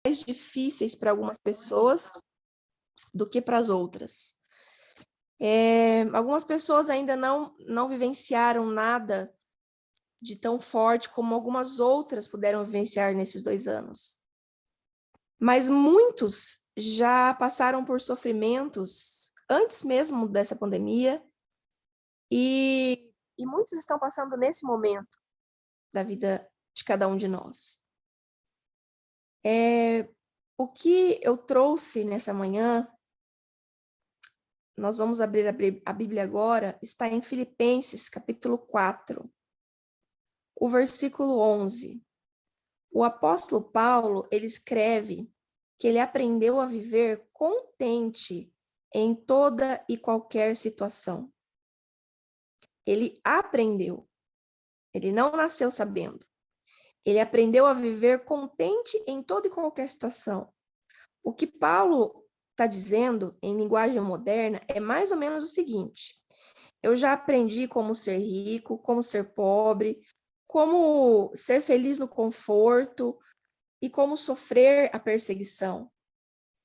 mais difíceis para algumas pessoas do que para as outras. Algumas pessoas ainda não vivenciaram nada de tão forte como algumas outras puderam vivenciar nesses 2 anos. Mas muitos já passaram por sofrimentos antes mesmo dessa pandemia e muitos estão passando nesse momento da vida de cada um de nós. O que eu trouxe nessa manhã, nós vamos abrir a Bíblia agora, está em Filipenses, capítulo 4, o versículo 11. O apóstolo Paulo, ele escreve que ele aprendeu a viver contente em toda e qualquer situação. Ele aprendeu. Ele não nasceu sabendo. Ele aprendeu a viver contente em toda e qualquer situação. O que Paulo está dizendo, em linguagem moderna, é mais ou menos o seguinte: eu já aprendi como ser rico, como ser pobre, como ser feliz no conforto e como sofrer a perseguição.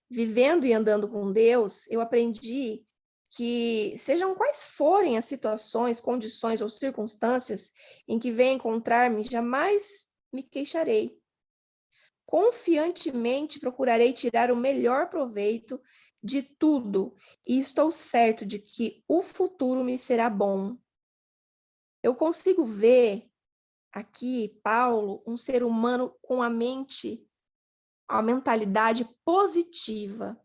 Vivendo e andando com Deus, eu aprendi que, sejam quais forem as situações, condições ou circunstâncias em que venha encontrar-me, jamais me queixarei. Confiantemente procurarei tirar o melhor proveito de tudo e estou certo de que o futuro me será bom. Eu consigo ver aqui, Paulo, um ser humano com a mentalidade positiva,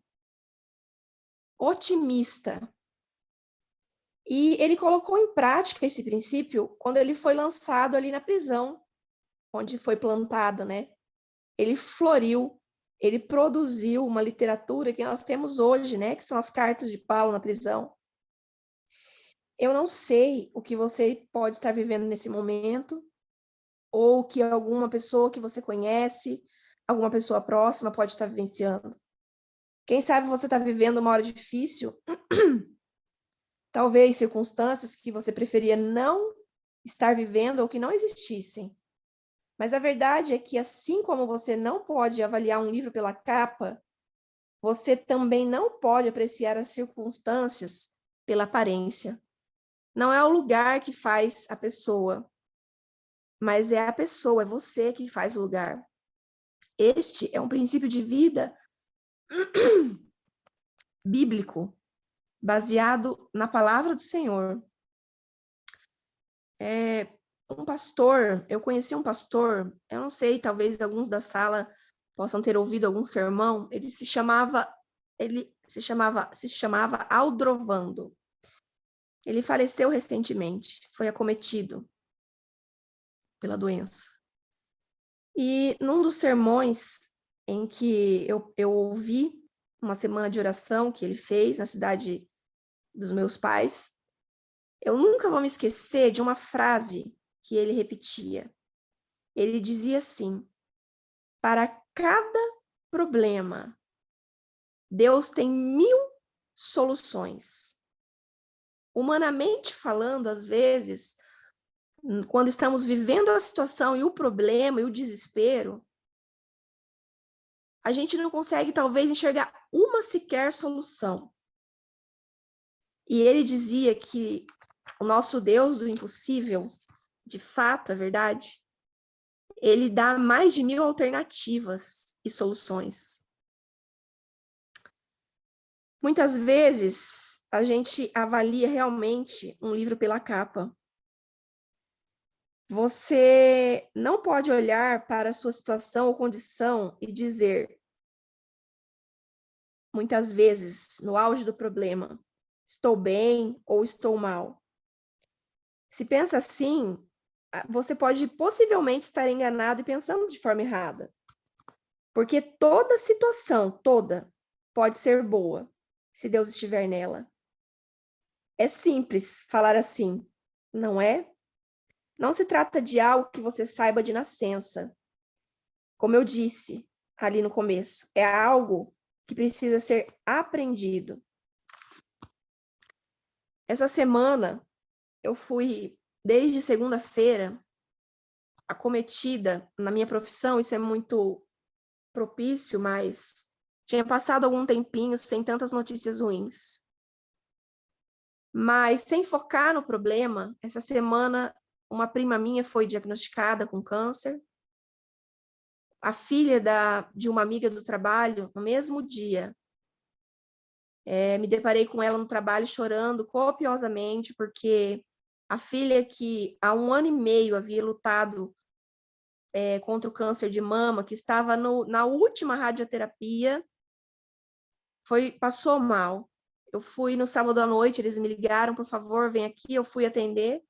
otimista. E ele colocou em prática esse princípio quando ele foi lançado ali na prisão, onde foi plantado, né? Ele floriu, ele produziu uma literatura que nós temos hoje, né? Que são as cartas de Paulo na prisão. Eu não sei o que você pode estar vivendo nesse momento, ou que alguma pessoa que você conhece, alguma pessoa próxima pode estar vivenciando. Quem sabe você está vivendo uma hora difícil, talvez circunstâncias que você preferia não estar vivendo ou que não existissem. Mas a verdade é que, assim como você não pode avaliar um livro pela capa, você também não pode apreciar as circunstâncias pela aparência. Não é o lugar que faz a pessoa, mas é a pessoa, é você que faz o lugar. Este é um princípio de vida bíblico, baseado na palavra do Senhor. Eu conheci um pastor, eu não sei, talvez alguns da sala possam ter ouvido algum sermão, ele se chamava Aldrovando. Ele faleceu recentemente, foi acometido pela doença. E num dos sermões em que eu ouvi, uma semana de oração que ele fez na cidade dos meus pais, eu nunca vou me esquecer de uma frase que ele repetia. Ele dizia assim: para cada problema, Deus tem 1000 soluções. Humanamente falando, às vezes, quando estamos vivendo a situação e o problema e o desespero, a gente não consegue, talvez, enxergar uma sequer solução. E ele dizia que o nosso Deus do impossível, de fato, é verdade, ele dá mais de 1000 alternativas e soluções. Muitas vezes, a gente avalia realmente um livro pela capa. Você não pode olhar para a sua situação ou condição e dizer, muitas vezes, no auge do problema, estou bem ou estou mal. Se pensa assim, você pode possivelmente estar enganado e pensando de forma errada. Porque toda situação, toda, pode ser boa, se Deus estiver nela. É simples falar assim, não é? Não se trata de algo que você saiba de nascença. Como eu disse ali no começo, é algo que precisa ser aprendido. Essa semana, eu fui, desde segunda-feira, acometida na minha profissão. Isso é muito propício, mas tinha passado algum tempinho sem tantas notícias ruins. Mas sem focar no problema, essa semana uma prima minha foi diagnosticada com câncer. A filha de uma amiga do trabalho, no mesmo dia, me deparei com ela no trabalho chorando copiosamente, porque a filha que há 1 ano e meio havia lutado contra o câncer de mama, que estava na última radioterapia, passou mal. Eu fui no sábado à noite, eles me ligaram, por favor, vem aqui, eu fui atender,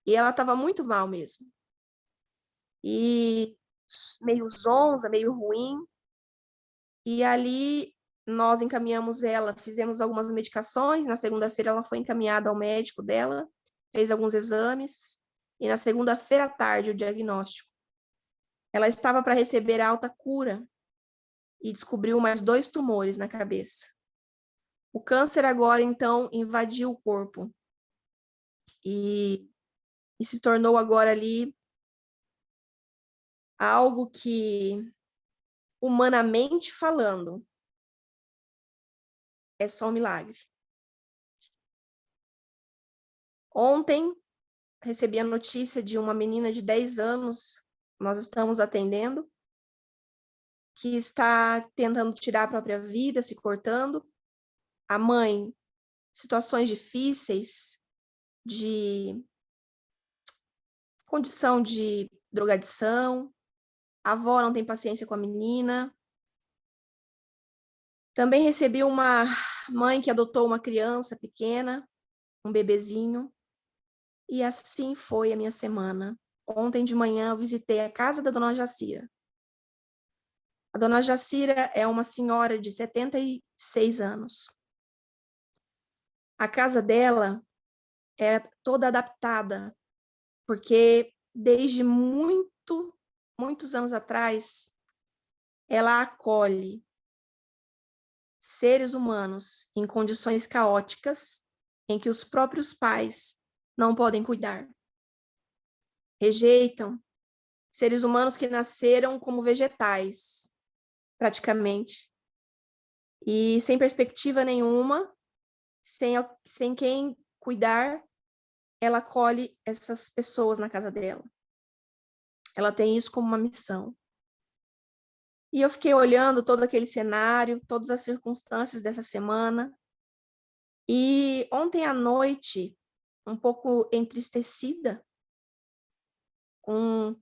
e ela estava muito mal mesmo. E meio zonza, meio ruim, e ali nós encaminhamos ela, fizemos algumas medicações, na segunda-feira ela foi encaminhada ao médico dela, fez alguns exames, e na segunda-feira à tarde o diagnóstico. Ela estava para receber a alta cura e descobriu mais 2 tumores na cabeça. O câncer agora, então, invadiu o corpo e se tornou agora ali algo que, humanamente falando, é só um milagre. Ontem, recebi a notícia de uma menina de 10 anos, nós estamos atendendo, que está tentando tirar a própria vida, se cortando. A mãe, situações difíceis, de condição de drogadição. A avó não tem paciência com a menina. Também recebi uma mãe que adotou uma criança pequena, um bebezinho. E assim foi a minha semana. Ontem de manhã eu visitei a casa da dona Jacira. A dona Jacira é uma senhora de 76 anos. A casa dela é toda adaptada, porque desde muitos anos atrás, ela acolhe seres humanos em condições caóticas em que os próprios pais não podem cuidar. Rejeitam seres humanos que nasceram como vegetais, praticamente, e sem perspectiva nenhuma, sem quem cuidar, ela acolhe essas pessoas na casa dela. Ela tem isso como uma missão. E eu fiquei olhando todo aquele cenário, todas as circunstâncias dessa semana, e ontem à noite, um pouco entristecida, com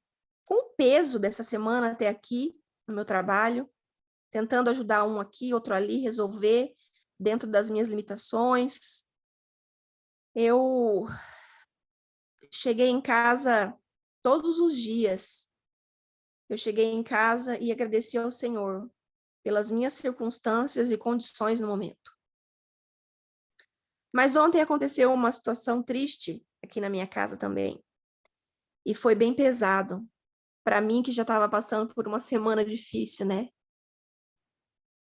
o peso dessa semana até aqui, no meu trabalho, tentando ajudar um aqui, outro ali, resolver dentro das minhas limitações. Eu cheguei em casa todos os dias. Eu cheguei em casa e agradeci ao Senhor pelas minhas circunstâncias e condições no momento. Mas ontem aconteceu uma situação triste aqui na minha casa também. E foi bem pesado. Para mim, que já estava passando por uma semana difícil, né?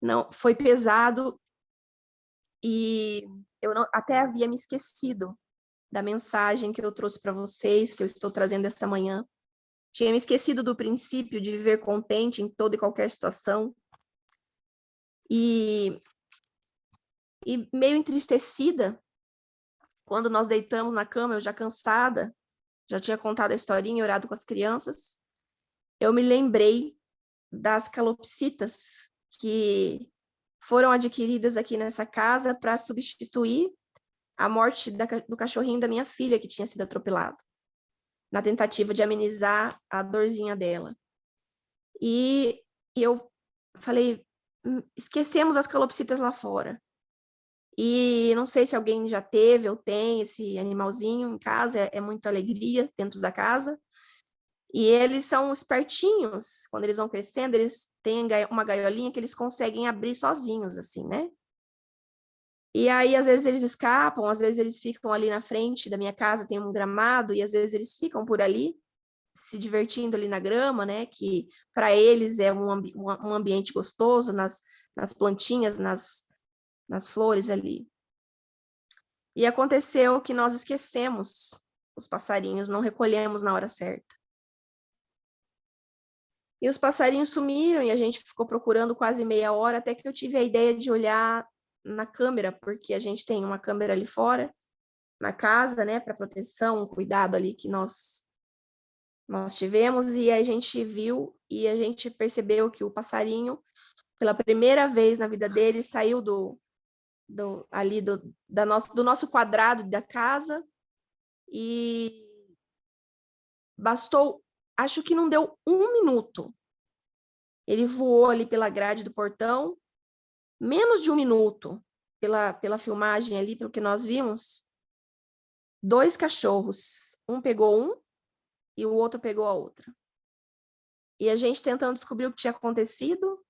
Não, foi pesado e eu até havia me esquecido da mensagem que eu trouxe para vocês, que eu estou trazendo esta manhã. Tinha me esquecido do princípio de viver contente em toda e qualquer situação. E meio entristecida, quando nós deitamos na cama, eu já cansada, já tinha contado a historinha e orado com as crianças, eu me lembrei das calopsitas que foram adquiridas aqui nessa casa para substituir a morte do cachorrinho da minha filha, que tinha sido atropelado, na tentativa de amenizar a dorzinha dela. E eu falei, esquecemos as calopsitas lá fora. E não sei se alguém já teve ou tem esse animalzinho em casa, é muita alegria dentro da casa. E eles são espertinhos, quando eles vão crescendo, eles têm uma gaiolinha que eles conseguem abrir sozinhos, assim, né? E aí, às vezes, eles escapam, às vezes eles ficam ali na frente da minha casa, tem um gramado, e às vezes eles ficam por ali, se divertindo ali na grama, né? Que para eles é um ambiente gostoso, nas plantinhas, nas flores ali. E aconteceu que nós esquecemos os passarinhos, não recolhemos na hora certa. E os passarinhos sumiram e a gente ficou procurando quase meia hora, até que eu tive a ideia de olhar na câmera, porque a gente tem uma câmera ali fora, na casa, né, para proteção, um cuidado ali que nós tivemos, e a gente viu e a gente percebeu que o passarinho, pela primeira vez na vida dele, saiu do nosso quadrado da casa e bastou, acho que não deu um minuto. Ele voou ali pela grade do portão, menos de um minuto, pela filmagem ali, pelo que nós vimos, 2 cachorros, um pegou um e o outro pegou a outra. E a gente tentando descobrir o que tinha acontecido,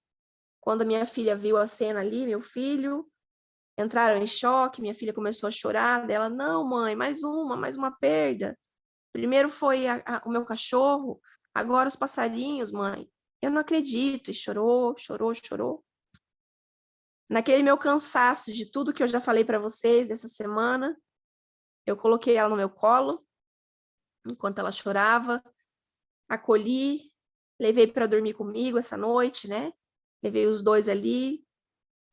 quando minha filha viu a cena ali, meu filho, entraram em choque, minha filha começou a chorar, dela, não, mãe, mais uma perda. Primeiro foi o meu cachorro, agora os passarinhos, mãe. Eu não acredito, e chorou, chorou, chorou. Naquele meu cansaço de tudo que eu já falei para vocês dessa semana, eu coloquei ela no meu colo, enquanto ela chorava, acolhi, levei para dormir comigo essa noite, né? Levei os dois ali,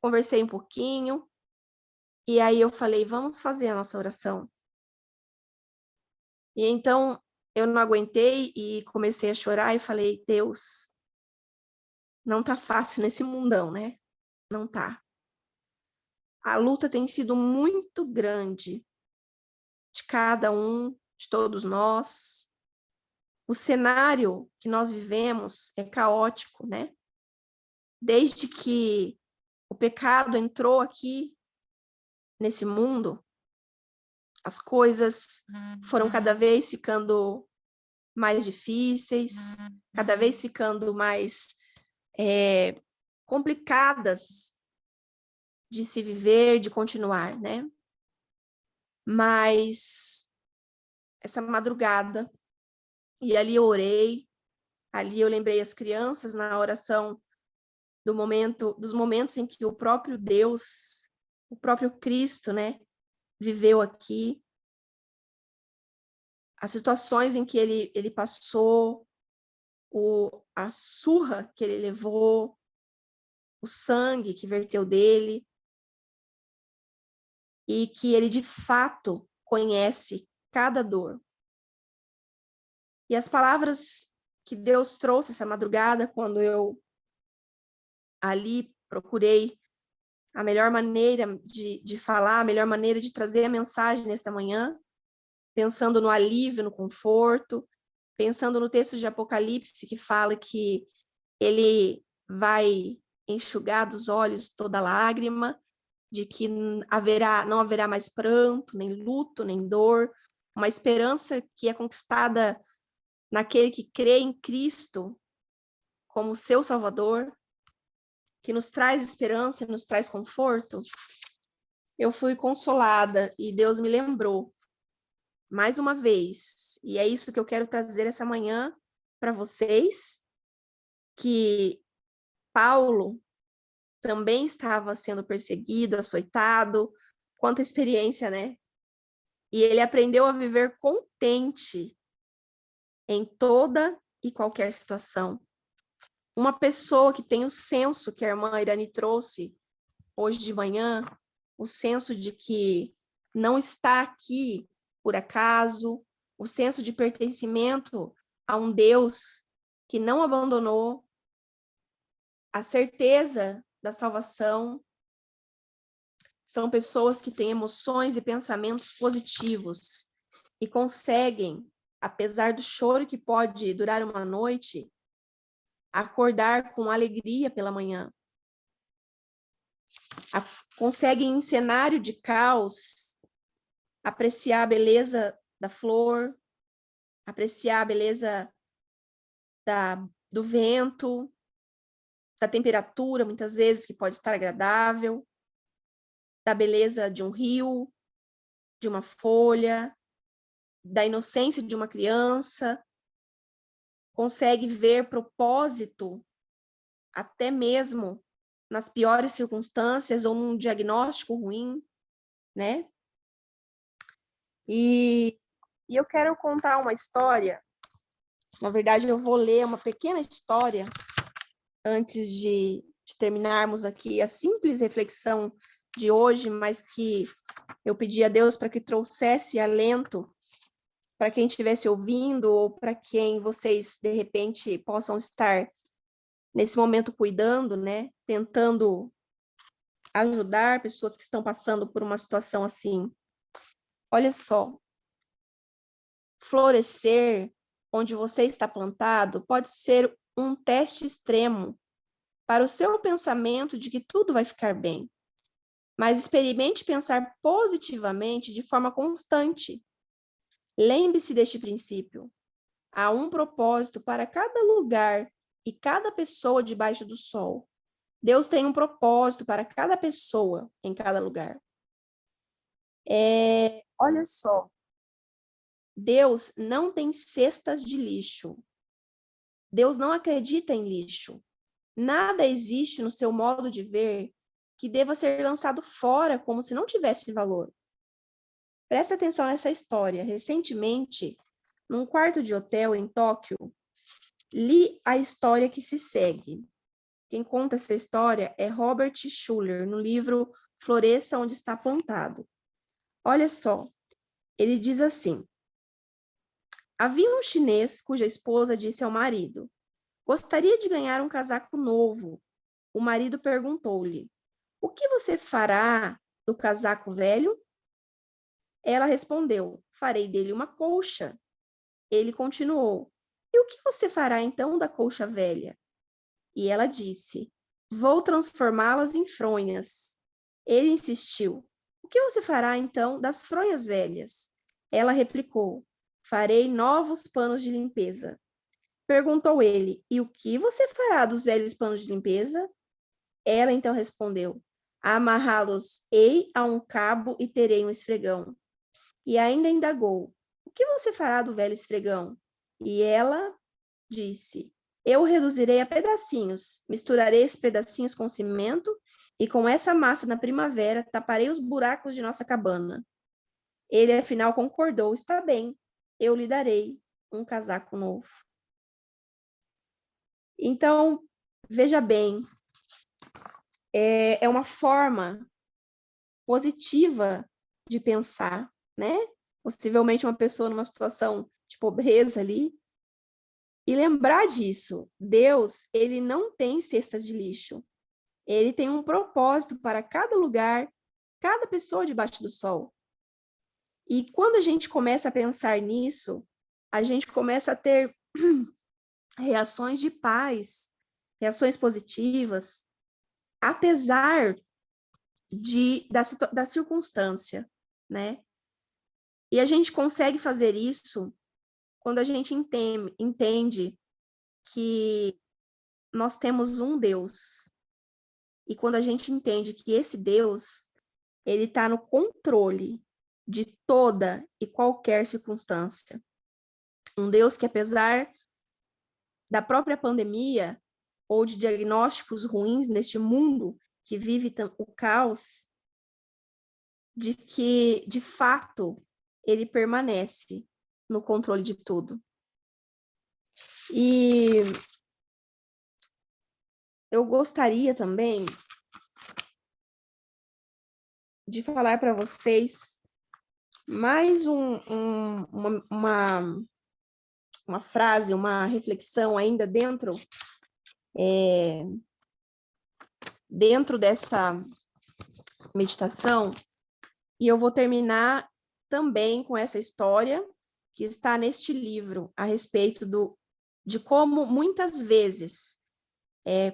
conversei um pouquinho, e aí eu falei, vamos fazer a nossa oração. E então eu não aguentei e comecei a chorar e falei, Deus, não tá fácil nesse mundão, né? Não tá. A luta tem sido muito grande de cada um, de todos nós. O cenário que nós vivemos é caótico, né? Desde que o pecado entrou aqui nesse mundo, as coisas foram cada vez ficando mais difíceis, cada vez ficando mais complicadas de se viver, de continuar, né? Mas essa madrugada, e ali eu orei, ali eu lembrei as crianças na oração dos momentos em que o próprio Deus, o próprio Cristo, né, viveu aqui, as situações em que ele passou, a surra que ele levou, o sangue que verteu dele, e que ele de fato conhece cada dor. E as palavras que Deus trouxe essa madrugada, quando eu ali procurei a melhor maneira de falar, a melhor maneira de trazer a mensagem nesta manhã, pensando no alívio, no conforto, pensando no texto de Apocalipse que fala que ele vai enxugar dos olhos toda lágrima, de que não haverá mais pranto, nem luto, nem dor, uma esperança que é conquistada naquele que crê em Cristo como seu Salvador, que nos traz esperança, nos traz conforto. Eu fui consolada e Deus me lembrou mais uma vez, e é isso que eu quero trazer essa manhã para vocês, que Paulo também estava sendo perseguido, açoitado, quanta experiência, né? E ele aprendeu a viver contente em toda e qualquer situação. Uma pessoa que tem o senso que a irmã Irani trouxe hoje de manhã, o senso de que não está aqui por acaso, o senso de pertencimento a um Deus que não abandonou, a certeza da salvação. São pessoas que têm emoções e pensamentos positivos e conseguem, apesar do choro que pode durar uma noite, acordar com alegria pela manhã. Conseguem, em cenário de caos, apreciar a beleza da flor, apreciar a beleza do vento, da temperatura, muitas vezes, que pode estar agradável, da beleza de um rio, de uma folha, da inocência de uma criança, consegue ver propósito até mesmo nas piores circunstâncias ou num diagnóstico ruim, né? E eu quero contar uma história Na verdade, eu vou ler uma pequena história antes de terminarmos aqui a simples reflexão de hoje, mas que eu pedi a Deus para que trouxesse alento para quem estivesse ouvindo ou para quem vocês, de repente, possam estar nesse momento cuidando, né? Tentando ajudar pessoas que estão passando por uma situação assim. Olha só, florescer onde você está plantado pode ser um teste extremo para o seu pensamento de que tudo vai ficar bem. Mas experimente pensar positivamente de forma constante. Lembre-se deste princípio. Há um propósito para cada lugar e cada pessoa debaixo do sol. Deus tem um propósito para cada pessoa em cada lugar. Olha só, Deus não tem cestas de lixo. Deus não acredita em lixo. Nada existe no seu modo de ver que deva ser lançado fora como se não tivesse valor. Presta atenção nessa história. Recentemente, num quarto de hotel em Tóquio, li a história que se segue. Quem conta essa história é Robert Schuller, no livro Floresça Onde Está Plantado. Olha só, ele diz assim: havia um chinês cuja esposa disse ao marido: gostaria de ganhar um casaco novo. O marido perguntou-lhe: o que você fará do casaco velho? Ela respondeu: farei dele uma colcha. Ele continuou: e o que você fará então da colcha velha? E ela disse: vou transformá-las em fronhas. Ele insistiu: o que você fará então das fronhas velhas? Ela replicou: farei novos panos de limpeza. Perguntou ele: e o que você fará dos velhos panos de limpeza? Ela então respondeu: amarrá-los-ei a um cabo e terei um esfregão. E ainda indagou: o que você fará do velho esfregão? E ela disse: eu reduzirei a pedacinhos, misturarei esses pedacinhos com cimento e com essa massa na primavera taparei os buracos de nossa cabana. Ele afinal concordou: está bem, eu lhe darei um casaco novo. Então, veja bem, é uma forma positiva de pensar, né? Possivelmente uma pessoa numa situação de pobreza ali, e lembrar disso. Deus, ele não tem cestas de lixo. Ele tem um propósito para cada lugar, cada pessoa debaixo do sol. E quando a gente começa a pensar nisso, a gente começa a ter reações de paz, reações positivas, apesar da circunstância, né? E a gente consegue fazer isso quando a gente entende que nós temos um Deus. E quando a gente entende que esse Deus, ele está no controle de toda e qualquer circunstância. Um Deus que, apesar da própria pandemia ou de diagnósticos ruins neste mundo que vive o caos, de que, de fato, ele permanece no controle de tudo. E eu gostaria também de falar para vocês mais uma frase, uma reflexão ainda dentro dessa meditação, e eu vou terminar também com essa história que está neste livro, a respeito de como muitas vezes,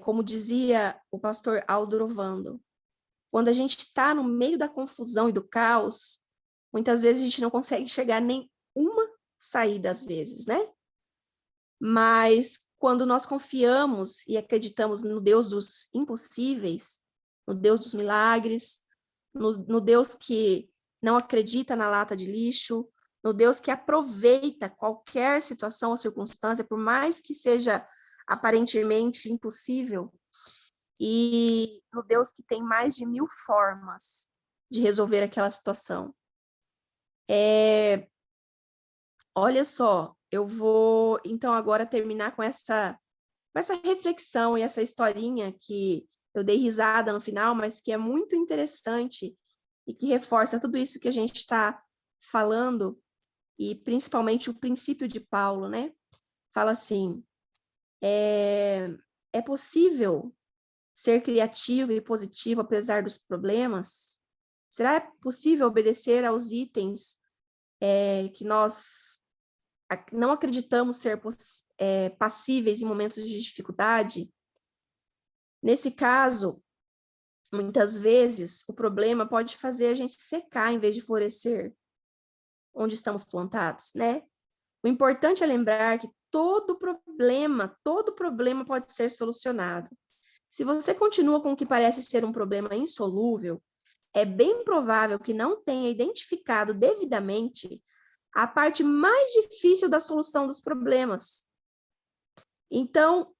como dizia o pastor Aldo Rovando, quando a gente está no meio da confusão e do caos, muitas vezes a gente não consegue enxergar nem uma saída às vezes, né? Mas quando nós confiamos e acreditamos no Deus dos impossíveis, no Deus dos milagres, no Deus que não acredita na lata de lixo, no Deus que aproveita qualquer situação ou circunstância, por mais que seja aparentemente impossível, e no Deus que tem mais de 1000 formas de resolver aquela situação. Olha só, eu vou, então, agora terminar com essa reflexão e essa historinha que eu dei risada no final, mas que é muito interessante e que reforça tudo isso que a gente está falando, e principalmente o princípio de Paulo, né? Fala assim, é possível ser criativo e positivo apesar dos problemas? Será possível obedecer aos itens que nós não acreditamos ser passíveis em momentos de dificuldade? Nesse caso, muitas vezes, o problema pode fazer a gente secar em vez de florescer onde estamos plantados, né? O importante é lembrar que todo problema pode ser solucionado. Se você continua com o que parece ser um problema insolúvel, é bem provável que não tenha identificado devidamente a parte mais difícil da solução dos problemas. Então,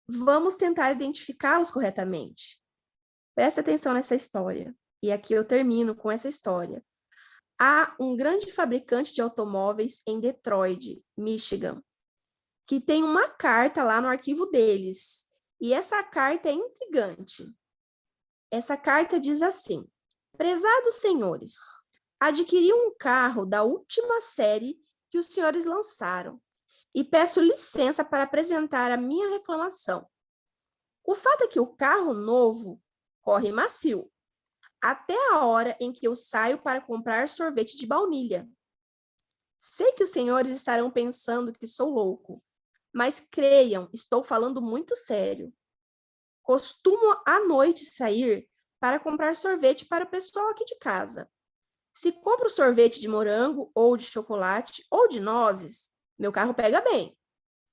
vamos tentar identificá-los corretamente. Presta atenção nessa história. E aqui eu termino com essa história. Há um grande fabricante de automóveis em Detroit, Michigan, que tem uma carta lá no arquivo deles. E essa carta é intrigante. Essa carta diz assim: prezados senhores, adquiri um carro da última série que os senhores lançaram e peço licença para apresentar a minha reclamação. O fato é que o carro novo corre macio, até a hora em que eu saio para comprar sorvete de baunilha. Sei que os senhores estarão pensando que sou louco, mas creiam, estou falando muito sério. Costumo à noite sair para comprar sorvete para o pessoal aqui de casa. Se compro sorvete de morango, ou de chocolate, ou de nozes, meu carro pega bem,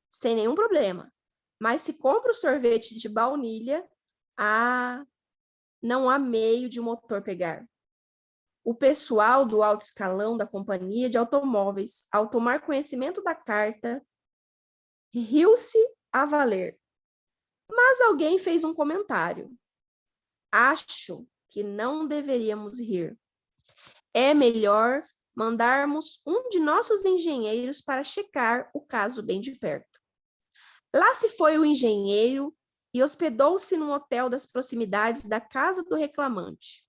sem nenhum problema. Mas se compro sorvete de baunilha, não há meio de o motor pegar. O pessoal do alto escalão da companhia de automóveis, ao tomar conhecimento da carta, riu-se a valer. Mas alguém fez um comentário. Acho que não deveríamos rir. É melhor mandarmos um de nossos engenheiros para checar o caso bem de perto. Lá se foi o engenheiro e hospedou-se num hotel das proximidades da casa do reclamante.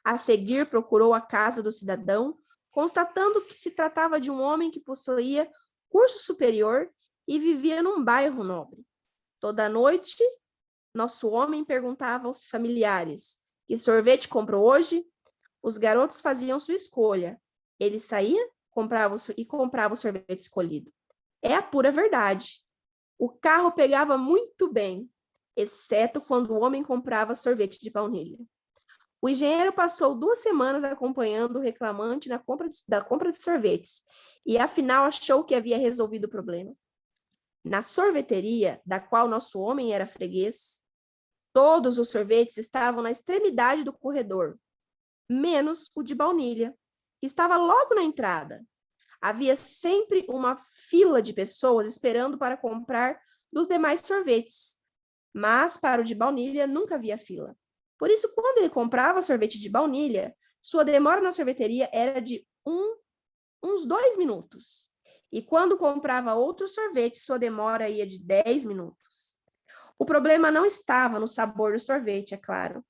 A seguir, procurou a casa do cidadão, constatando que se tratava de um homem que possuía curso superior e vivia num bairro nobre. Toda noite, nosso homem perguntava aos familiares: que sorvete comprou hoje? Os garotos faziam sua escolha. Ele saía comprava o sorvete escolhido. É a pura verdade. O carro pegava muito bem, exceto quando o homem comprava sorvete de baunilha. O engenheiro passou 2 semanas acompanhando o reclamante da compra de sorvetes e, afinal, achou que havia resolvido o problema. Na sorveteria, da qual nosso homem era freguês, todos os sorvetes estavam na extremidade do corredor, menos o de baunilha, que estava logo na entrada. Havia sempre uma fila de pessoas esperando para comprar dos demais sorvetes, mas para o de baunilha nunca havia fila. Por isso, quando ele comprava sorvete de baunilha, sua demora na sorveteria era de uns 2 minutos. E quando comprava outro sorvete, sua demora ia de 10 minutos. O problema não estava no sabor do sorvete, é claro.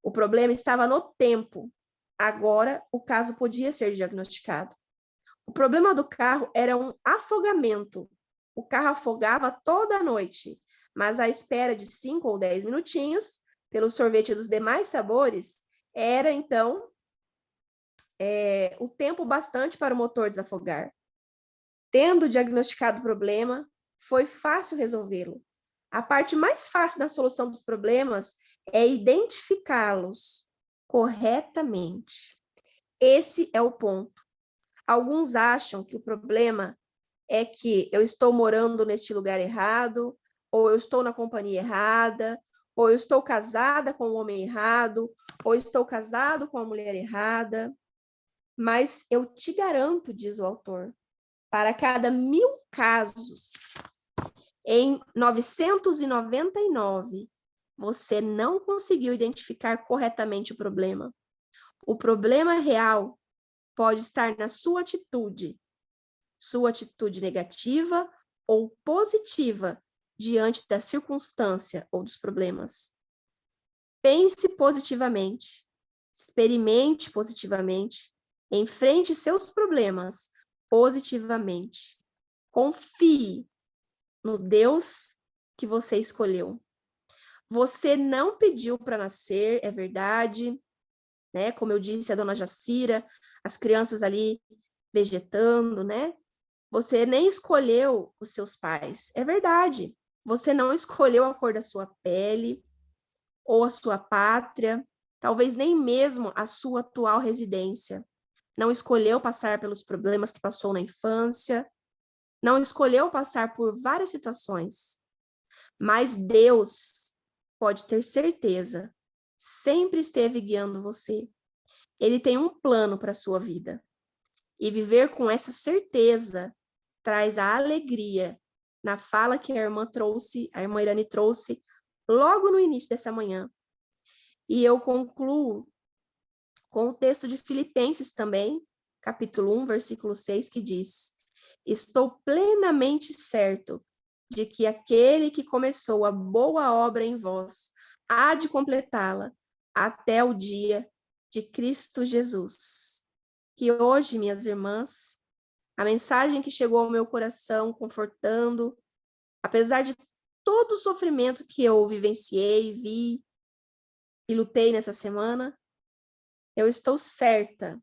O problema estava no tempo. Agora, o caso podia ser diagnosticado. O problema do carro era um afogamento. O carro afogava toda a noite, mas a espera de 5 ou 10 minutinhos pelo sorvete dos demais sabores era, então, o tempo bastante para o motor desafogar. Tendo diagnosticado o problema, foi fácil resolvê-lo. A parte mais fácil da solução dos problemas é identificá-los corretamente. Esse é o ponto. Alguns acham que o problema é que eu estou morando neste lugar errado, ou eu estou na companhia errada, ou eu estou casada com o homem errado, ou estou casado com a mulher errada. Mas eu te garanto, diz o autor, para cada 1000 casos, em 999, você não conseguiu identificar corretamente o problema. O problema real pode estar na sua atitude, sua atitude negativa ou positiva diante da circunstância ou dos problemas. Pense positivamente, experimente positivamente, enfrente seus problemas positivamente. Confie no Deus que você escolheu. Você não pediu para nascer, é verdade, né? Como eu disse, a dona Jacira, as crianças ali vegetando, né? Você nem escolheu os seus pais, é verdade. Você não escolheu a cor da sua pele ou a sua pátria, talvez nem mesmo a sua atual residência. Não escolheu passar pelos problemas que passou na infância, não escolheu passar por várias situações. Mas Deus, pode ter certeza, sempre esteve guiando você. Ele tem um plano para a sua vida. E viver com essa certeza traz a alegria na fala que a irmã Irane trouxe logo no início dessa manhã. E eu concluo com o texto de Filipenses também, capítulo 1, versículo 6, que diz: estou plenamente certo de que aquele que começou a boa obra em vós há de completá-la até o dia de Cristo Jesus. Que hoje, minhas irmãs, a mensagem que chegou ao meu coração, confortando, apesar de todo o sofrimento que eu vivenciei, vi e lutei nessa semana, eu estou certa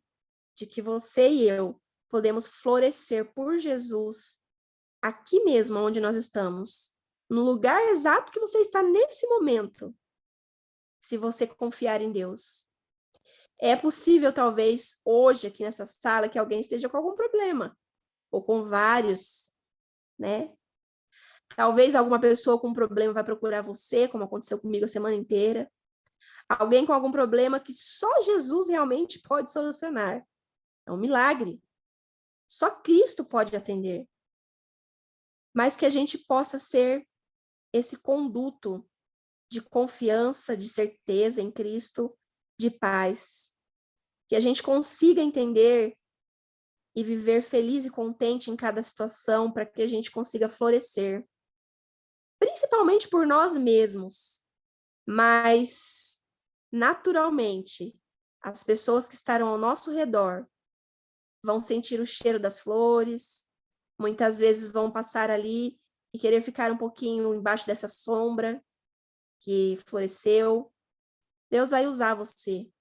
de que você e eu podemos florescer por Jesus aqui mesmo onde nós estamos, no lugar exato que você está nesse momento, se você confiar em Deus. É possível, talvez, hoje, aqui nessa sala, que alguém esteja com algum problema, ou com vários, né? Talvez alguma pessoa com problema vai procurar você, como aconteceu comigo a semana inteira. Alguém com algum problema que só Jesus realmente pode solucionar. É um milagre. Só Cristo pode atender. Mas que a gente possa ser esse conduto de confiança, de certeza em Cristo, de paz. Que a gente consiga entender e viver feliz e contente em cada situação para que a gente consiga florescer. Principalmente por nós mesmos, mas naturalmente as pessoas que estarão ao nosso redor vão sentir o cheiro das flores, muitas vezes vão passar ali e querer ficar um pouquinho embaixo dessa sombra que floresceu. Deus vai usar você.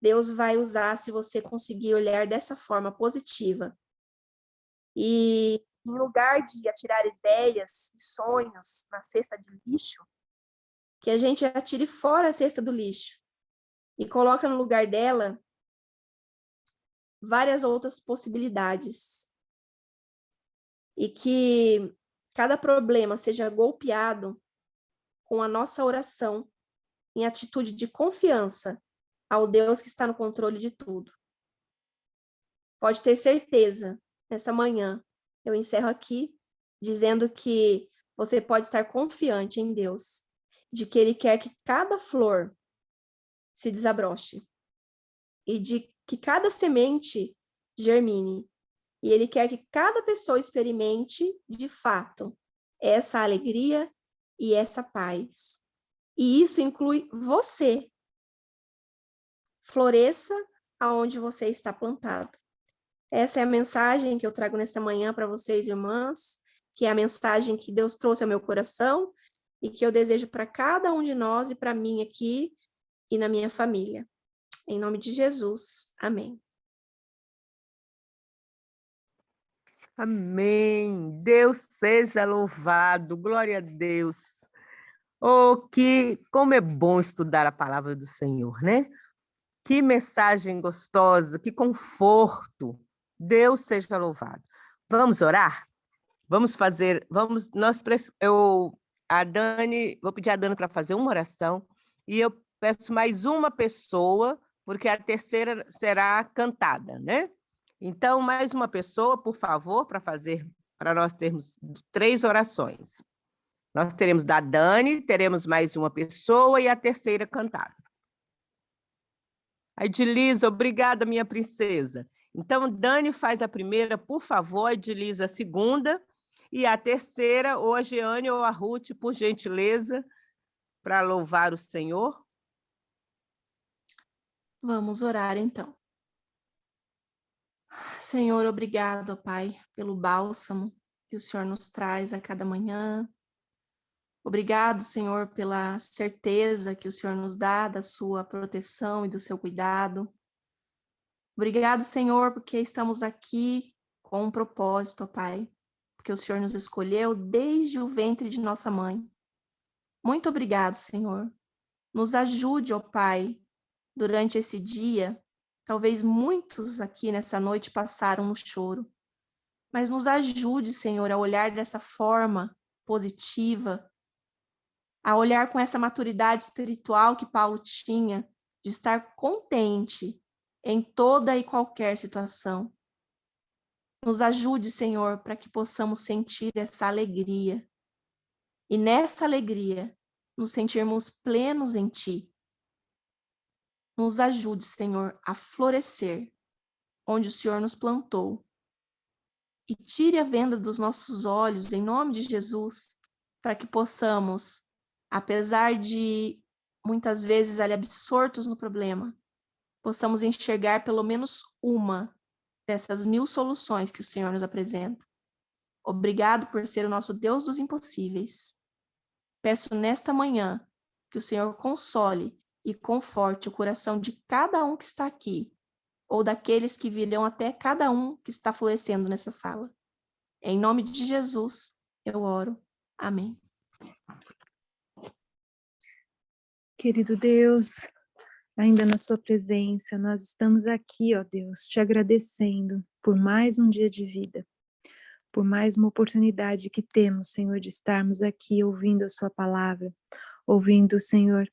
Deus vai usar se você conseguir olhar dessa forma positiva. E em lugar de atirar ideias e sonhos na cesta de lixo, que a gente atire fora a cesta do lixo e coloca no lugar dela várias outras possibilidades. E que cada problema seja golpeado com a nossa oração em atitude de confiança ao Deus que está no controle de tudo. Pode ter certeza, nesta manhã, eu encerro aqui dizendo que você pode estar confiante em Deus, de que Ele quer que cada flor se desabroche e de que cada semente germine. E Ele quer que cada pessoa experimente, de fato, essa alegria e essa paz. E isso inclui você. Floresça aonde você está plantado. Essa é a mensagem que eu trago nessa manhã para vocês, irmãs, que é a mensagem que Deus trouxe ao meu coração e que eu desejo para cada um de nós e para mim aqui e na minha família. Em nome de Jesus. Amém. Amém. Deus seja louvado. Glória a Deus. Oh, como é bom estudar a palavra do Senhor, né? Que mensagem gostosa, que conforto. Deus seja louvado. Vamos orar? Vamos fazer, a Dani, vou pedir a Dani para fazer uma oração e eu peço mais uma pessoa, porque a terceira será cantada, né? Então, mais uma pessoa, por favor, para nós termos 3 orações. Nós teremos da Dani, teremos mais uma pessoa e a terceira cantada. A Edilisa, obrigada, minha princesa. Então, Dani faz a primeira, por favor, a Ediliza a segunda, e a terceira, ou a Jeane ou a Ruth, por gentileza, para louvar o Senhor. Vamos orar, então. Senhor, obrigado, Pai, pelo bálsamo que o Senhor nos traz a cada manhã. Obrigado, Senhor, pela certeza que o Senhor nos dá da sua proteção e do seu cuidado. Obrigado, Senhor, porque estamos aqui com um propósito, Pai, porque o Senhor nos escolheu desde o ventre de nossa mãe. Muito obrigado, Senhor. Nos ajude, ó Pai, durante esse dia. Talvez muitos aqui nessa noite passaram no choro, mas nos ajude, Senhor, a olhar dessa forma positiva, a olhar com essa maturidade espiritual que Paulo tinha, de estar contente em toda e qualquer situação. Nos ajude, Senhor, para que possamos sentir essa alegria. E nessa alegria, nos sentirmos plenos em Ti. Nos ajude, Senhor, a florescer onde o Senhor nos plantou. E tire a venda dos nossos olhos, em nome de Jesus, para que possamos, apesar de muitas vezes ali absortos no problema, possamos enxergar pelo menos uma dessas 1000 soluções que o Senhor nos apresenta. Obrigado por ser o nosso Deus dos impossíveis. Peço nesta manhã que o Senhor console e conforte o coração de cada um que está aqui, ou daqueles que virão até cada um que está florescendo nessa sala. Em nome de Jesus, eu oro. Amém. Querido Deus, ainda na sua presença, nós estamos aqui, ó Deus, te agradecendo por mais um dia de vida, por mais uma oportunidade que temos, Senhor, de estarmos aqui ouvindo a sua palavra, ouvindo, Senhor,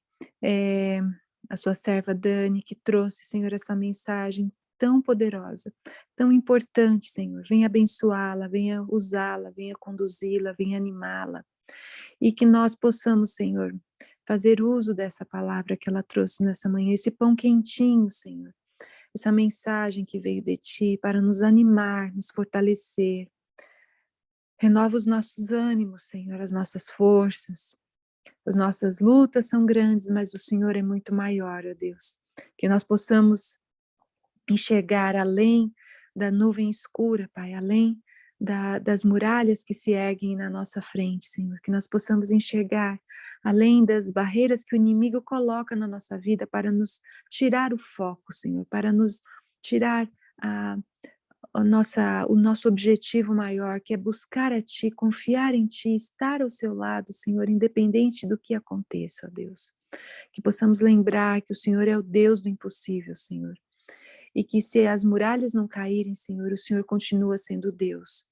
a sua serva Dani, que trouxe, Senhor, essa mensagem tão poderosa, tão importante, Senhor. Venha abençoá-la, venha usá-la, venha conduzi-la, venha animá-la. E que nós possamos, Senhor, fazer uso dessa palavra que ela trouxe nessa manhã, esse pão quentinho, Senhor. Essa mensagem que veio de Ti para nos animar, nos fortalecer. Renova os nossos ânimos, Senhor, as nossas forças. As nossas lutas são grandes, mas o Senhor é muito maior, ó Deus. Que nós possamos enxergar além da nuvem escura, Pai, além das muralhas que se erguem na nossa frente, Senhor. Que nós possamos enxergar além das barreiras que o inimigo coloca na nossa vida para nos tirar o foco, Senhor, para nos tirar o nosso objetivo maior, que é buscar a Ti, confiar em Ti, estar ao seu lado, Senhor, independente do que aconteça, ó Deus. Que possamos lembrar que o Senhor é o Deus do impossível, Senhor. E que se as muralhas não caírem, Senhor, o Senhor continua sendo Deus.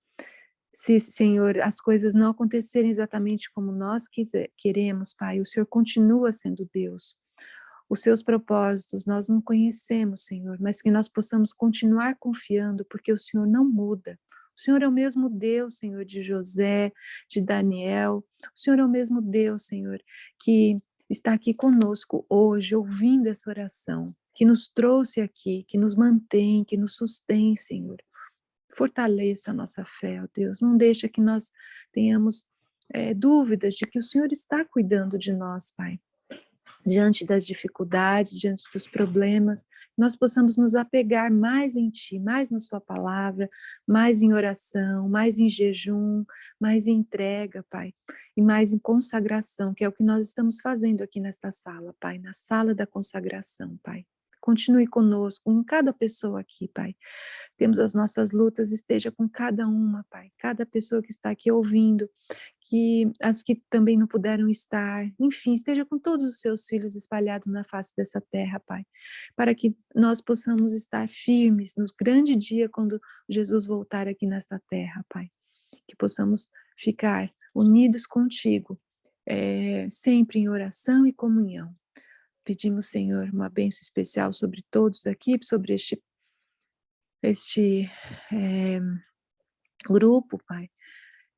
Se, Senhor, as coisas não acontecerem exatamente como nós queremos, Pai, o Senhor continua sendo Deus. Os seus propósitos nós não conhecemos, Senhor, mas que nós possamos continuar confiando, porque o Senhor não muda. O Senhor é o mesmo Deus, Senhor, de José, de Daniel. O Senhor é o mesmo Deus, Senhor, que está aqui conosco hoje, ouvindo essa oração, que nos trouxe aqui, que nos mantém, que nos sustém, Senhor. Fortaleça a nossa fé, ó Deus. Não deixa que nós tenhamos dúvidas de que o Senhor está cuidando de nós, Pai. Diante das dificuldades, diante dos problemas, nós possamos nos apegar mais em Ti, mais na Sua palavra, mais em oração, mais em jejum, mais em entrega, Pai, e mais em consagração, que é o que nós estamos fazendo aqui nesta sala, Pai, na sala da consagração, Pai. Continue conosco, com cada pessoa aqui, Pai. Temos as nossas lutas, esteja com cada uma, Pai. Cada pessoa que está aqui ouvindo, que as que também não puderam estar, enfim, esteja com todos os seus filhos espalhados na face dessa terra, Pai. Para que nós possamos estar firmes no grande dia quando Jesus voltar aqui nesta terra, Pai. Que possamos ficar unidos contigo, sempre em oração e comunhão. Pedimos, Senhor, uma bênção especial sobre todos aqui, sobre este grupo, Pai,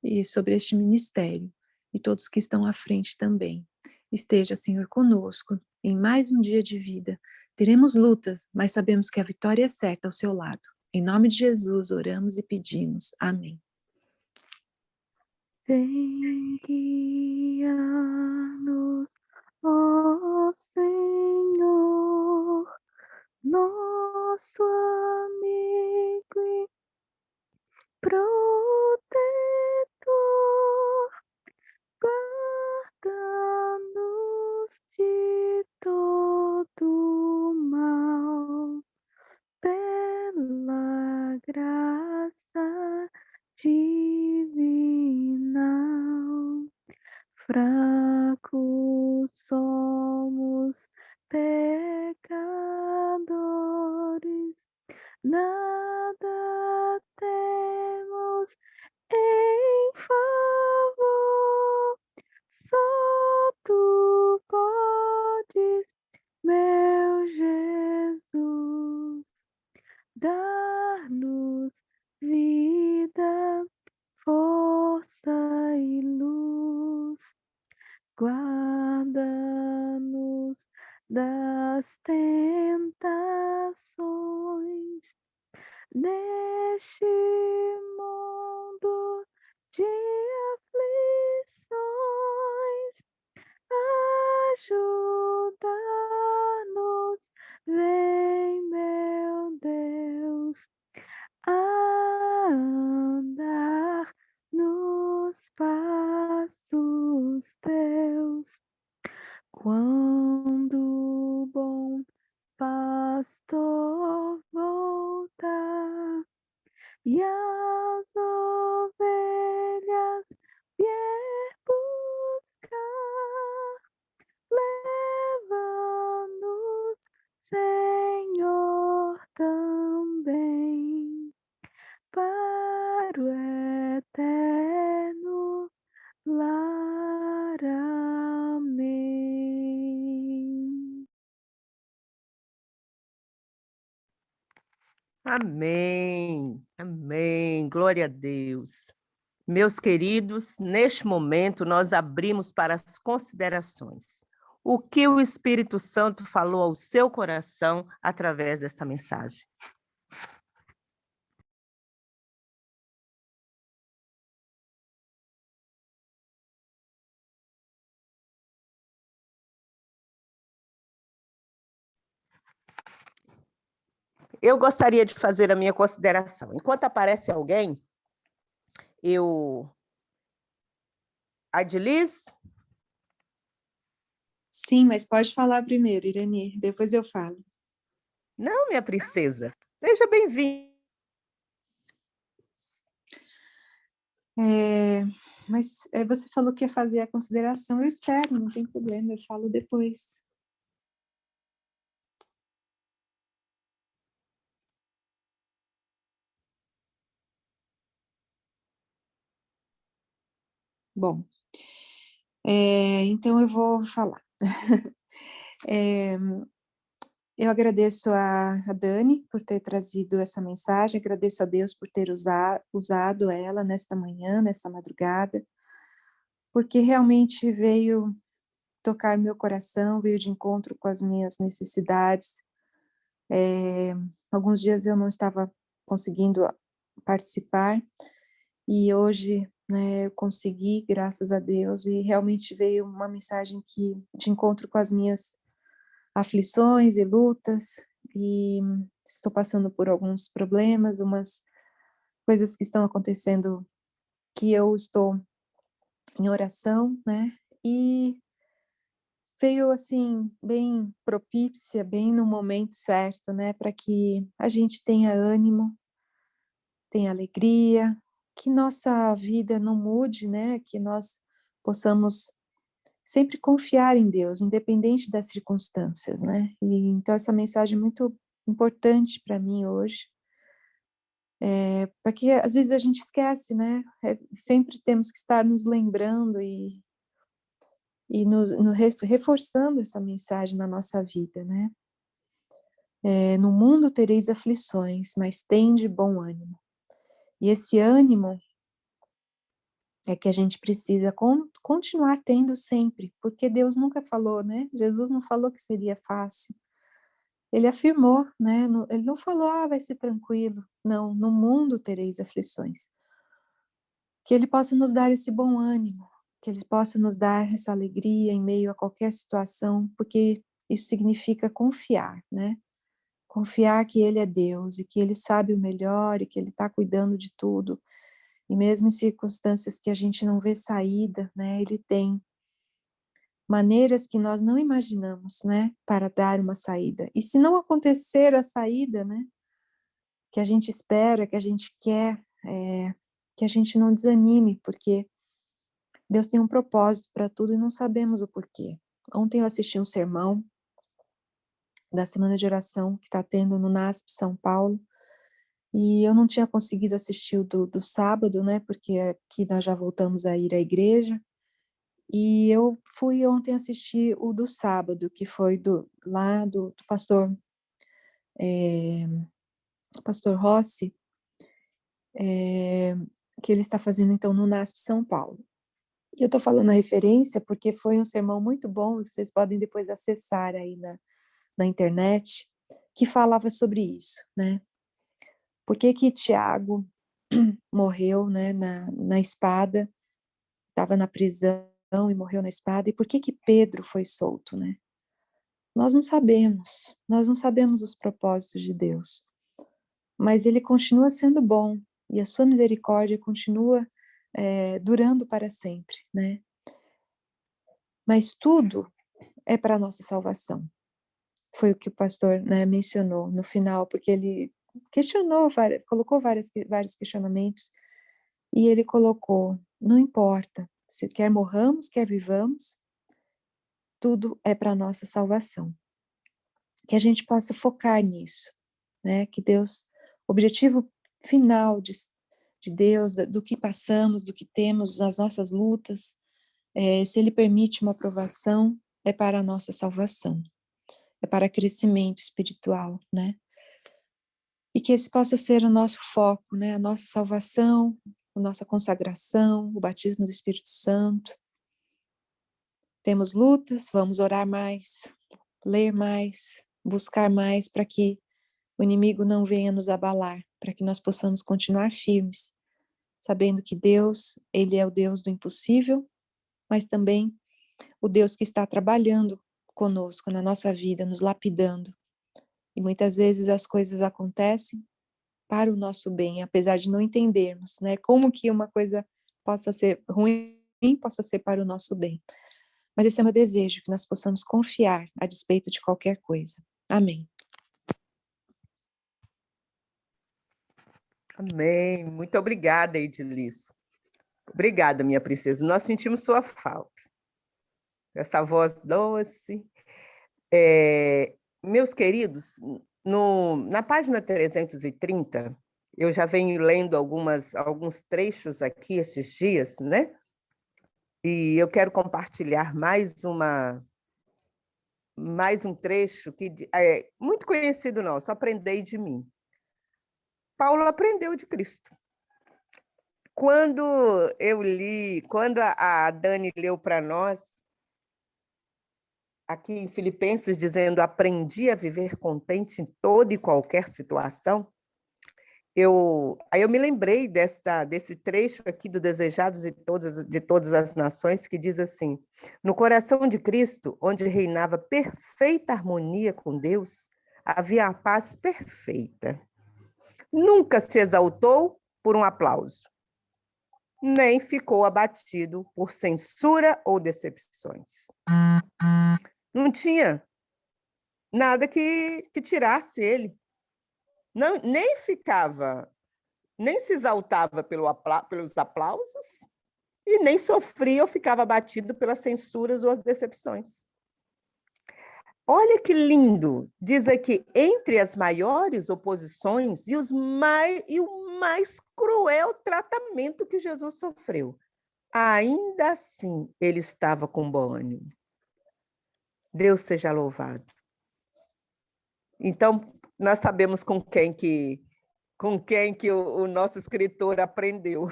e sobre este ministério, e todos que estão à frente também. Esteja, Senhor, conosco em mais um dia de vida. Teremos lutas, mas sabemos que a vitória é certa ao seu lado. Em nome de Jesus, oramos e pedimos. Amém. Vem guiar-nos, ó Senhor, nosso amigo e protetor, guarda-nos de todo mal, pela graça divina. Fracos somos, pecadores, nada temos em favor, só tu podes, meu Jesus, dar-nos vida, força e luz. Guarda-nos das tentações neste mundo de aflições. Ajuda-nos, vem, meu Deus, a andar nos passos teus. Quando o bom pastor voltar e as ovelhas vier buscar, leva-nos, Senhor, também para o eterno lar. Amém. Amém, amém, glória a Deus. Meus queridos, neste momento nós abrimos para as considerações. O que o Espírito Santo falou ao seu coração através desta mensagem? Eu gostaria de fazer a minha consideração. Enquanto aparece alguém, Adiliz? Sim, mas pode falar primeiro, Irani, depois eu falo. Não, minha princesa, seja bem-vinda. Mas você falou que ia fazer a consideração, eu espero, não tem problema, eu falo depois. Bom, então eu vou falar. Eu agradeço a Dani por ter trazido essa mensagem, agradeço a Deus por ter usado ela nesta manhã, nesta madrugada, porque realmente veio tocar meu coração, veio de encontro com as minhas necessidades. Alguns dias eu não estava conseguindo participar, e hoje, né, eu consegui, graças a Deus, e realmente veio uma mensagem que de encontro com as minhas aflições e lutas, e estou passando por alguns problemas, umas coisas que estão acontecendo que eu estou em oração, né, e veio assim, bem propícia, bem no momento certo, né, para que a gente tenha ânimo, tenha alegria, que nossa vida não mude, né, que nós possamos sempre confiar em Deus, independente das circunstâncias, né? E então essa mensagem é muito importante para mim hoje, porque às vezes a gente esquece, né? Sempre temos que estar nos lembrando e reforçando essa mensagem na nossa vida, né? No mundo tereis aflições, mas tende bom ânimo. E esse ânimo é que a gente precisa continuar tendo sempre, porque Deus nunca falou, né? Jesus não falou que seria fácil. Ele afirmou, né? Ele não falou, vai ser tranquilo. Não, no mundo tereis aflições. Que Ele possa nos dar esse bom ânimo, que Ele possa nos dar essa alegria em meio a qualquer situação, porque isso significa confiar, né? Confiar que Ele é Deus e que Ele sabe o melhor e que Ele está cuidando de tudo. E mesmo em circunstâncias que a gente não vê saída, né? Ele tem maneiras que nós não imaginamos, né? Para dar uma saída. E se não acontecer a saída, né? Que a gente espera, que a gente quer, que a gente não desanime, porque Deus tem um propósito para tudo e não sabemos o porquê. Ontem eu assisti um sermão da Semana de Oração que está tendo no NASP São Paulo, e eu não tinha conseguido assistir o do sábado, né, porque aqui nós já voltamos a ir à igreja, e eu fui ontem assistir o do sábado, que foi lá do pastor, pastor Rossi, que ele está fazendo então no NASP São Paulo. E eu estou falando a referência porque foi um sermão muito bom, vocês podem depois acessar aí na internet, que falava sobre isso, né? Por que que Tiago morreu, né, na espada, estava na prisão e morreu na espada, e por que que Pedro foi solto, né? Nós não sabemos os propósitos de Deus, mas Ele continua sendo bom, e a sua misericórdia continua durando para sempre, né? Mas tudo é para a nossa salvação. Foi o que o pastor, né, mencionou no final, porque ele questionou, colocou vários questionamentos, e ele colocou, não importa, se quer morramos, quer vivamos, tudo é para a nossa salvação. Que a gente possa focar nisso, né? Que Deus, o objetivo final de Deus, do que passamos, do que temos, nas nossas lutas, se Ele permite uma aprovação, é para a nossa salvação, é para crescimento espiritual, né? E que esse possa ser o nosso foco, né? A nossa salvação, a nossa consagração, o batismo do Espírito Santo. Temos lutas, vamos orar mais, ler mais, buscar mais, para que o inimigo não venha nos abalar, para que nós possamos continuar firmes, sabendo que Deus, Ele é o Deus do impossível, mas também o Deus que está trabalhando conosco na nossa vida, nos lapidando. E muitas vezes as coisas acontecem para o nosso bem, apesar de não entendermos, né? Como que uma coisa possa ser ruim, possa ser para o nosso bem. Mas esse é o meu desejo, que nós possamos confiar a despeito de qualquer coisa. Amém. Amém. Muito obrigada, Edilis. Obrigada, minha princesa. Nós sentimos sua falta. Essa voz doce. Meus queridos, na página 330, eu já venho lendo alguns trechos aqui esses dias, né? E eu quero compartilhar mais um trecho que é muito conhecido nosso, Aprendei de mim. Paulo aprendeu de Cristo. Quando eu li, quando a Dani leu para nós, aqui em Filipenses, dizendo, aprendi a viver contente em toda e qualquer situação, aí eu me lembrei desse trecho aqui do Desejados de Todas as Nações, que diz assim, no coração de Cristo, onde reinava perfeita harmonia com Deus, havia a paz perfeita. Nunca se exaltou por um aplauso, nem ficou abatido por censura ou decepções. Não tinha nada que tirasse ele. Não, nem se exaltava pelos aplausos e nem sofria ou ficava abatido pelas censuras ou as decepções. Olha que lindo, diz aqui, entre as maiores oposições e o mais cruel tratamento que Jesus sofreu, ainda assim ele estava com bom ânimo. Deus seja louvado. Então, nós sabemos com quem que o nosso escritor aprendeu.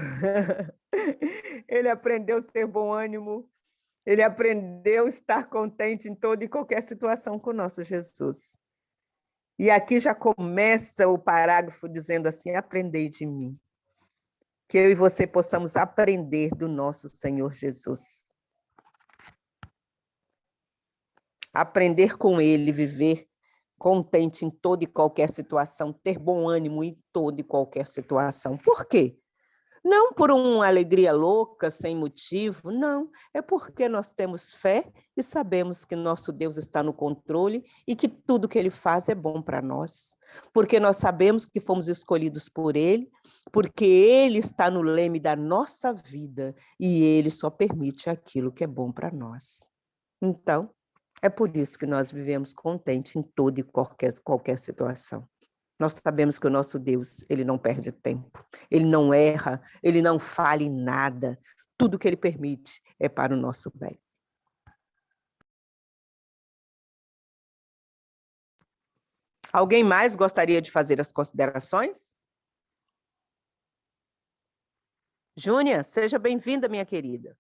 Ele aprendeu a ter bom ânimo, ele aprendeu a estar contente em toda e qualquer situação com o nosso Jesus. E aqui já começa o parágrafo dizendo assim: aprendei de mim. Que eu e você possamos aprender do nosso Senhor Jesus. Aprender com Ele, viver contente em toda e qualquer situação, ter bom ânimo em toda e qualquer situação. Por quê? Não por uma alegria louca, sem motivo, não. É porque nós temos fé e sabemos que nosso Deus está no controle e que tudo que Ele faz é bom para nós. Porque nós sabemos que fomos escolhidos por Ele, porque Ele está no leme da nossa vida e Ele só permite aquilo que é bom para nós. Então, é por isso que nós vivemos contentes em toda e qualquer situação. Nós sabemos que o nosso Deus, ele não perde tempo, ele não erra, ele não falha em nada. Tudo que ele permite é para o nosso bem. Alguém mais gostaria de fazer as considerações? Júnia, seja bem-vinda, minha querida.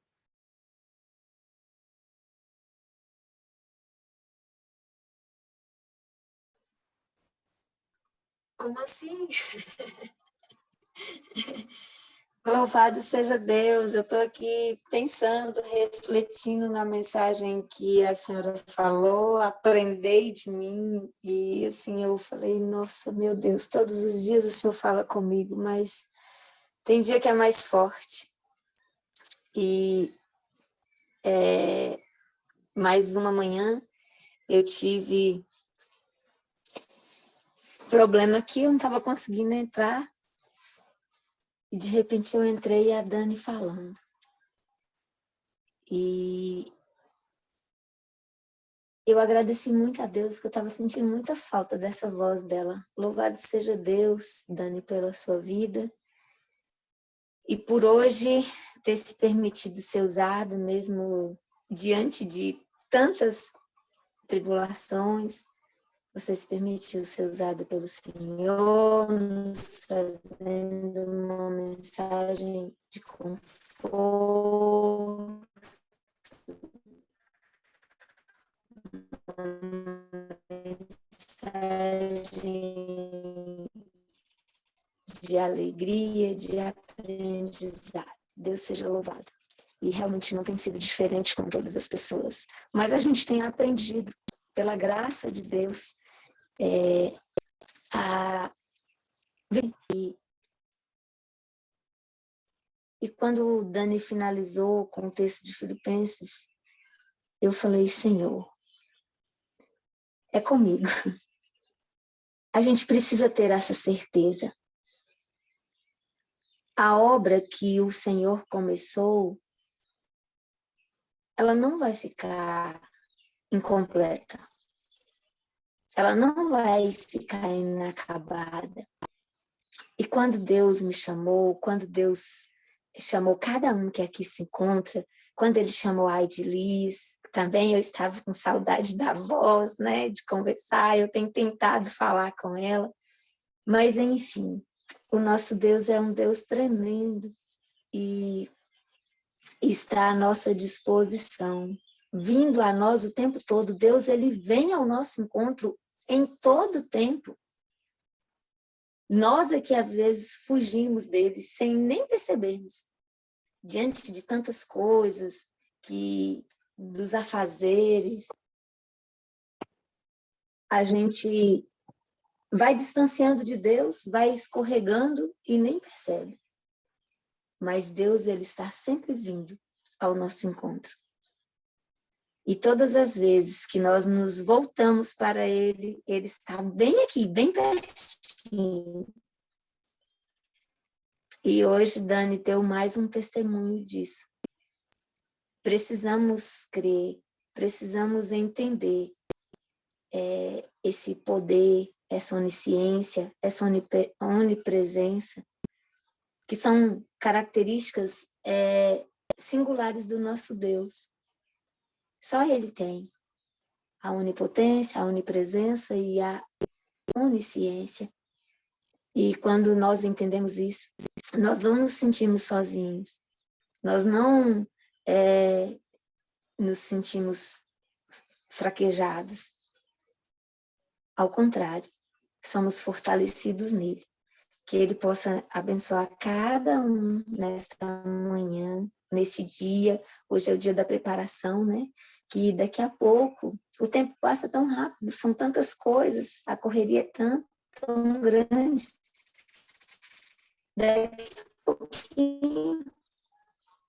Como assim? Louvado seja Deus, eu estou aqui pensando, refletindo na mensagem que a senhora falou, aprendei de mim, e assim eu falei, nossa, meu Deus, todos os dias o senhor fala comigo, mas tem dia que é mais forte. E mais uma manhã eu tive problema que eu não estava conseguindo entrar, e de repente eu entrei e a Dani falando. E eu agradeci muito a Deus, que eu estava sentindo muita falta dessa voz dela. Louvado seja Deus, Dani, pela sua vida. E por hoje ter se permitido ser usado, mesmo diante de tantas tribulações, você se permitiu ser usado pelo Senhor, nos trazendo uma mensagem de conforto, mensagem de alegria, de aprendizado. Deus seja louvado. E realmente não tem sido diferente com todas as pessoas. Mas a gente tem aprendido, pela graça de Deus, a viver. E quando o Dani finalizou com o texto de Filipenses, eu falei, Senhor, é comigo. A gente precisa ter essa certeza. A obra que o Senhor começou, ela não vai ficar incompleta. Ela não vai ficar inacabada. E quando Deus me chamou, quando Deus chamou cada um que aqui se encontra, quando Ele chamou a Aidilis, também eu estava com saudade da voz, né, de conversar, eu tenho tentado falar com ela, mas enfim, o nosso Deus é um Deus tremendo e está à nossa disposição, vindo a nós o tempo todo. Deus, ele vem ao nosso encontro em todo o tempo. Nós é que às vezes fugimos dele sem nem percebermos, diante de tantas coisas, dos afazeres, a gente vai distanciando de Deus, vai escorregando e nem percebe. Mas Deus, ele está sempre vindo ao nosso encontro. E todas as vezes que nós nos voltamos para Ele, Ele está bem aqui, bem pertinho. E hoje, Dani deu mais um testemunho disso. Precisamos crer, precisamos entender esse poder, essa onisciência, essa onipresença, que são características singulares do nosso Deus. Só Ele tem a onipotência, a onipresença e a onisciência. E quando nós entendemos isso, nós não nos sentimos sozinhos, nós não nos sentimos fraquejados. Ao contrário, somos fortalecidos nele. Que ele possa abençoar cada um nesta manhã, neste dia. Hoje é o dia da preparação, né? Que daqui a pouco o tempo passa tão rápido, são tantas coisas, a correria é tão grande. Daqui a pouquinho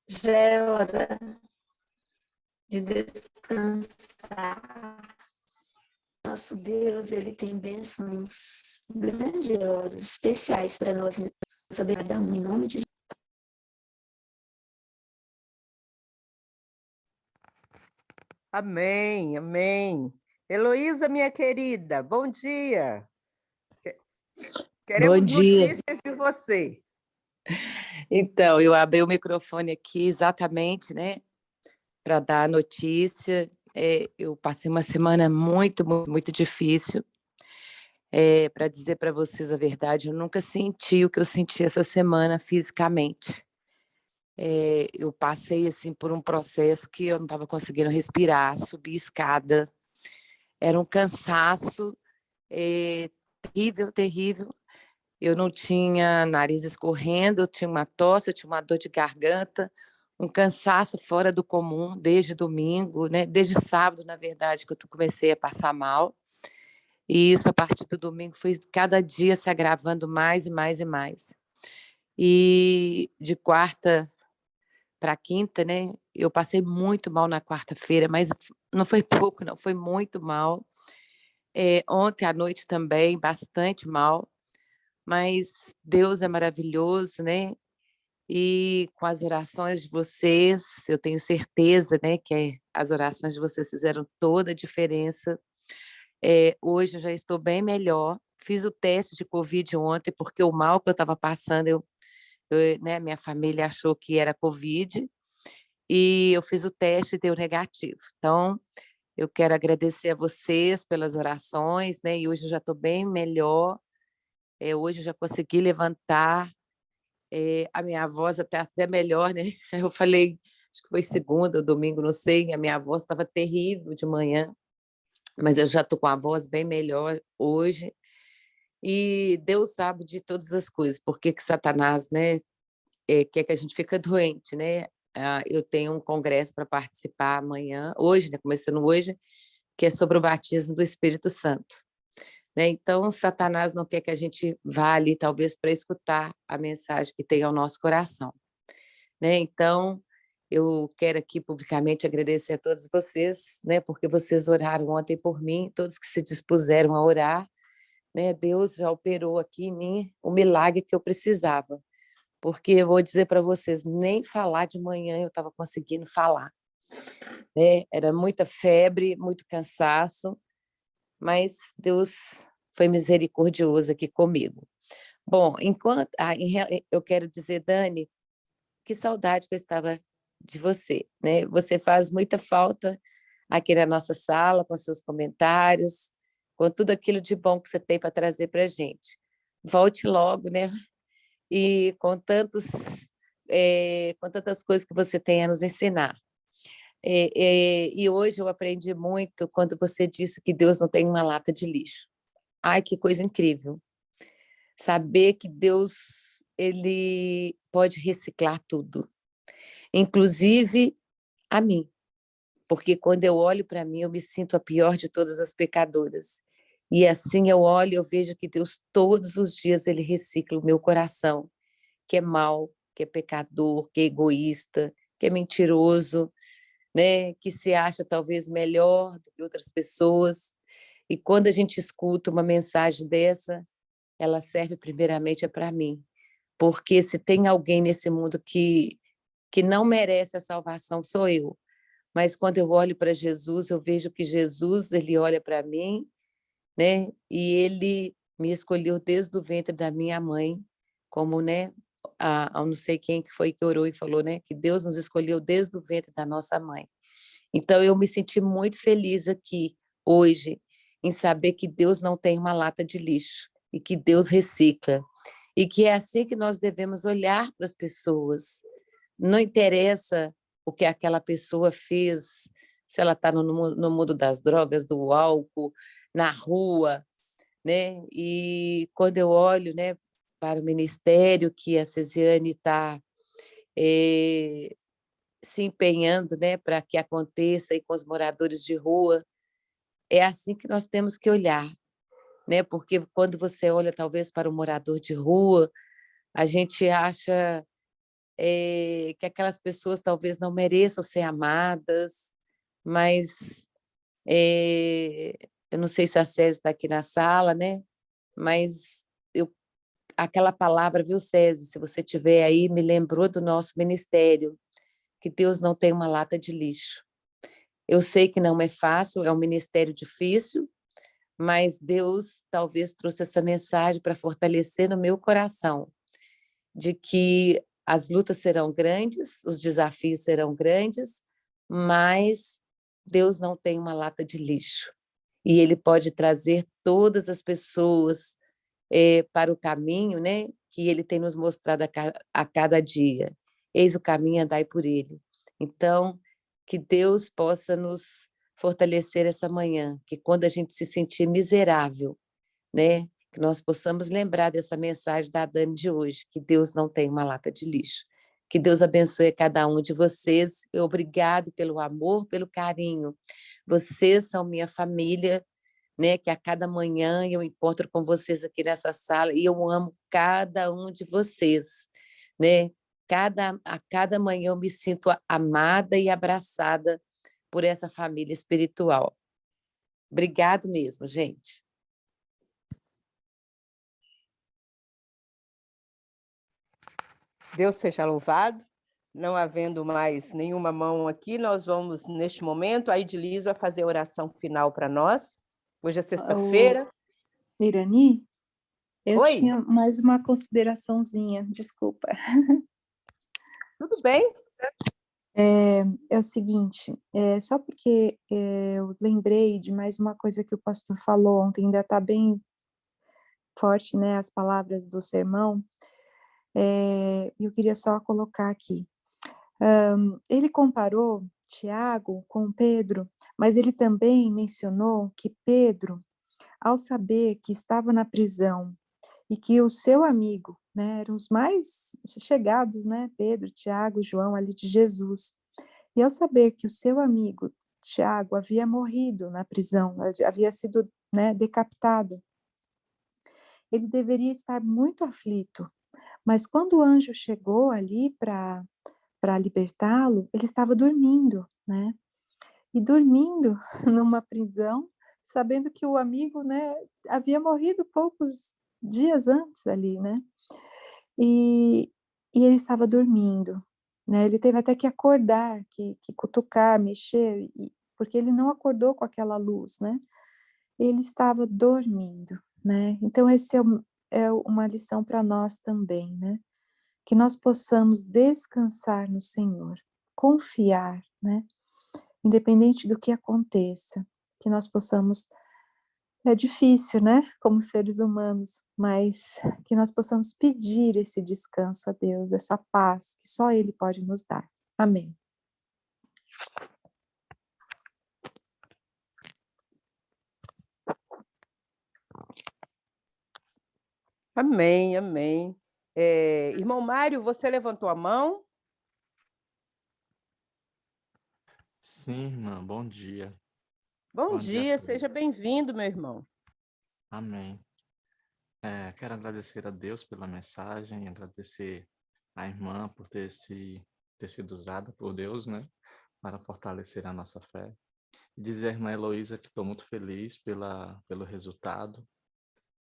já é hora de descansar. Nosso Deus, ele tem bênçãos grandiosas, especiais para nós. Obrigada, em nome de Jesus. Amém, amém. Heloísa, minha querida, bom dia. Queremos Bom dia. notícias de você. Então, eu abri o microfone aqui exatamente, né, para dar a notícia. Eu passei uma semana muito difícil. Para dizer para vocês a verdade, eu nunca senti o que eu senti essa semana fisicamente. Eu passei assim por um processo que eu não estava conseguindo respirar, subir escada. Era um cansaço terrível, terrível. Eu não tinha nariz escorrendo, eu tinha uma tosse, eu tinha uma dor de garganta, um cansaço fora do comum desde domingo, né? Desde sábado, na verdade, que eu comecei a passar mal. E isso, a partir do domingo, foi cada dia se agravando mais e mais e mais. E de quarta para quinta, né? Eu passei muito mal na quarta-feira, mas não foi pouco, não, foi muito mal. Ontem à noite também, bastante mal. Mas Deus é maravilhoso, né? E com as orações de vocês, eu tenho certeza, né, que as orações de vocês fizeram toda a diferença. Hoje eu já estou bem melhor. Fiz o teste de Covid ontem, porque o mal que eu estava passando, né, minha família achou que era Covid, e eu fiz o teste e deu negativo. Então, eu quero agradecer a vocês pelas orações, né? E hoje eu já estou bem melhor. Hoje eu já consegui levantar. A minha voz até melhor, né? Eu falei, acho que foi segunda ou domingo, não sei, a minha voz estava terrível de manhã, mas eu já estou com a voz bem melhor hoje. E Deus sabe de todas as coisas, por que Satanás, né, quer que a gente fica doente, né? Eu tenho um congresso para participar amanhã, hoje, né, começando hoje, que é sobre o batismo do Espírito Santo. Né? Então, Satanás não quer que a gente vá ali, talvez, para escutar a mensagem que tem ao nosso coração. Né? Então, eu quero aqui publicamente agradecer a todos vocês, né? Porque vocês oraram ontem por mim, todos que se dispuseram a orar. Né? Deus já operou aqui em mim o milagre que eu precisava. Porque eu vou dizer para vocês, nem falar de manhã eu estava conseguindo falar. Né? Era muita febre, muito cansaço, mas Deus foi misericordioso aqui comigo. Bom, eu quero dizer, Dani, que saudade que eu estava de você, né? Você faz muita falta aqui na nossa sala, com seus comentários, com tudo aquilo de bom que você tem para trazer para a gente. Volte logo, né? E com tantas coisas que você tem a nos ensinar. E hoje eu aprendi muito quando você disse que Deus não tem uma lata de lixo. Ai, que coisa incrível. Saber que Deus, ele pode reciclar tudo, inclusive a mim. Porque quando eu olho para mim, eu me sinto a pior de todas as pecadoras. E assim eu olho, eu vejo que Deus todos os dias ele recicla o meu coração, que é mau, que é pecador, que é egoísta, que é mentiroso, né? Que se acha talvez melhor do que outras pessoas. E quando a gente escuta uma mensagem dessa, ela serve primeiramente para mim. Porque se tem alguém nesse mundo que não merece a salvação, sou eu. Mas quando eu olho para Jesus, eu vejo que Jesus, ele olha para mim, né? E ele me escolheu desde o ventre da minha mãe, como, né? A não sei quem que foi que orou e falou, né? Que Deus nos escolheu desde o ventre da nossa mãe. Então, eu me senti muito feliz aqui, hoje, em saber que Deus não tem uma lata de lixo e que Deus recicla. E que é assim que nós devemos olhar para as pessoas. Não interessa o que aquela pessoa fez, se ela está no mundo das drogas, do álcool, na rua, né? E quando eu olho, né, para o ministério que a Cesiane está se empenhando, né, para que aconteça aí com os moradores de rua, é assim que nós temos que olhar, né? Porque quando você olha talvez para o morador de rua, a gente acha que aquelas pessoas talvez não mereçam ser amadas, mas eu não sei se a Césia está aqui na sala, né? Mas aquela palavra, viu, Césia, se você tiver aí, me lembrou do nosso ministério, que Deus não tem uma lata de lixo. Eu sei que não é fácil, é um ministério difícil, mas Deus talvez trouxe essa mensagem para fortalecer no meu coração, de que as lutas serão grandes, os desafios serão grandes, mas Deus não tem uma lata de lixo. E Ele pode trazer todas as pessoas para o caminho, né, que Ele tem nos mostrado a cada dia. Eis o caminho, andai por ele. Então, que Deus possa nos fortalecer essa manhã, que quando a gente se sentir miserável, né, que nós possamos lembrar dessa mensagem da Dani de hoje, que Deus não tem uma lata de lixo. Que Deus abençoe cada um de vocês. Obrigado pelo amor, pelo carinho. Vocês são minha família, né? Que a cada manhã eu encontro com vocês aqui nessa sala e eu amo cada um de vocês, né? A cada manhã eu me sinto amada e abraçada por essa família espiritual. Obrigado mesmo, gente. Deus seja louvado. Não havendo mais nenhuma mão aqui, nós vamos, neste momento, a Edilizo a fazer a oração final para nós. Hoje é sexta-feira. Irani, eu Oi, tinha mais uma consideraçãozinha, desculpa. tudo bem? É o seguinte, só porque eu lembrei de mais uma coisa que o pastor falou ontem, ainda está bem forte, né, as palavras do sermão, eu queria só colocar aqui. Ele comparou Tiago com Pedro, mas ele também mencionou que Pedro, ao saber que estava na prisão e que o seu amigo, né, eram os mais chegados, né, Pedro, Tiago, João, ali de Jesus, e ao saber que o seu amigo Tiago havia morrido na prisão, havia sido, né, decapitado, ele deveria estar muito aflito. Mas quando o anjo chegou ali para libertá-lo, ele estava dormindo, né? E dormindo numa prisão, sabendo que o amigo, né, havia morrido poucos dias antes ali, né? E, e ele estava dormindo, né? Ele teve até que acordar, que cutucar, mexer, porque ele não acordou com aquela luz, né? Ele estava dormindo, né? Então esse é uma lição para nós também, né? Que nós possamos descansar no Senhor, confiar, né? Independente do que aconteça, que nós possamos. É difícil, né? Como seres humanos, mas que nós possamos pedir esse descanso a Deus, essa paz que só Ele pode nos dar. Amém. Amém, amém. Irmão Mário, você levantou a mão? Sim, irmã, bom dia. Bom Bom dia a dia, seja todos. bem-vindo, meu irmão. Amém. Quero agradecer a Deus pela mensagem, agradecer a irmã por ter sido usada por Deus, né, para fortalecer a nossa fé. E dizer à irmã Heloísa que estou muito feliz pelo resultado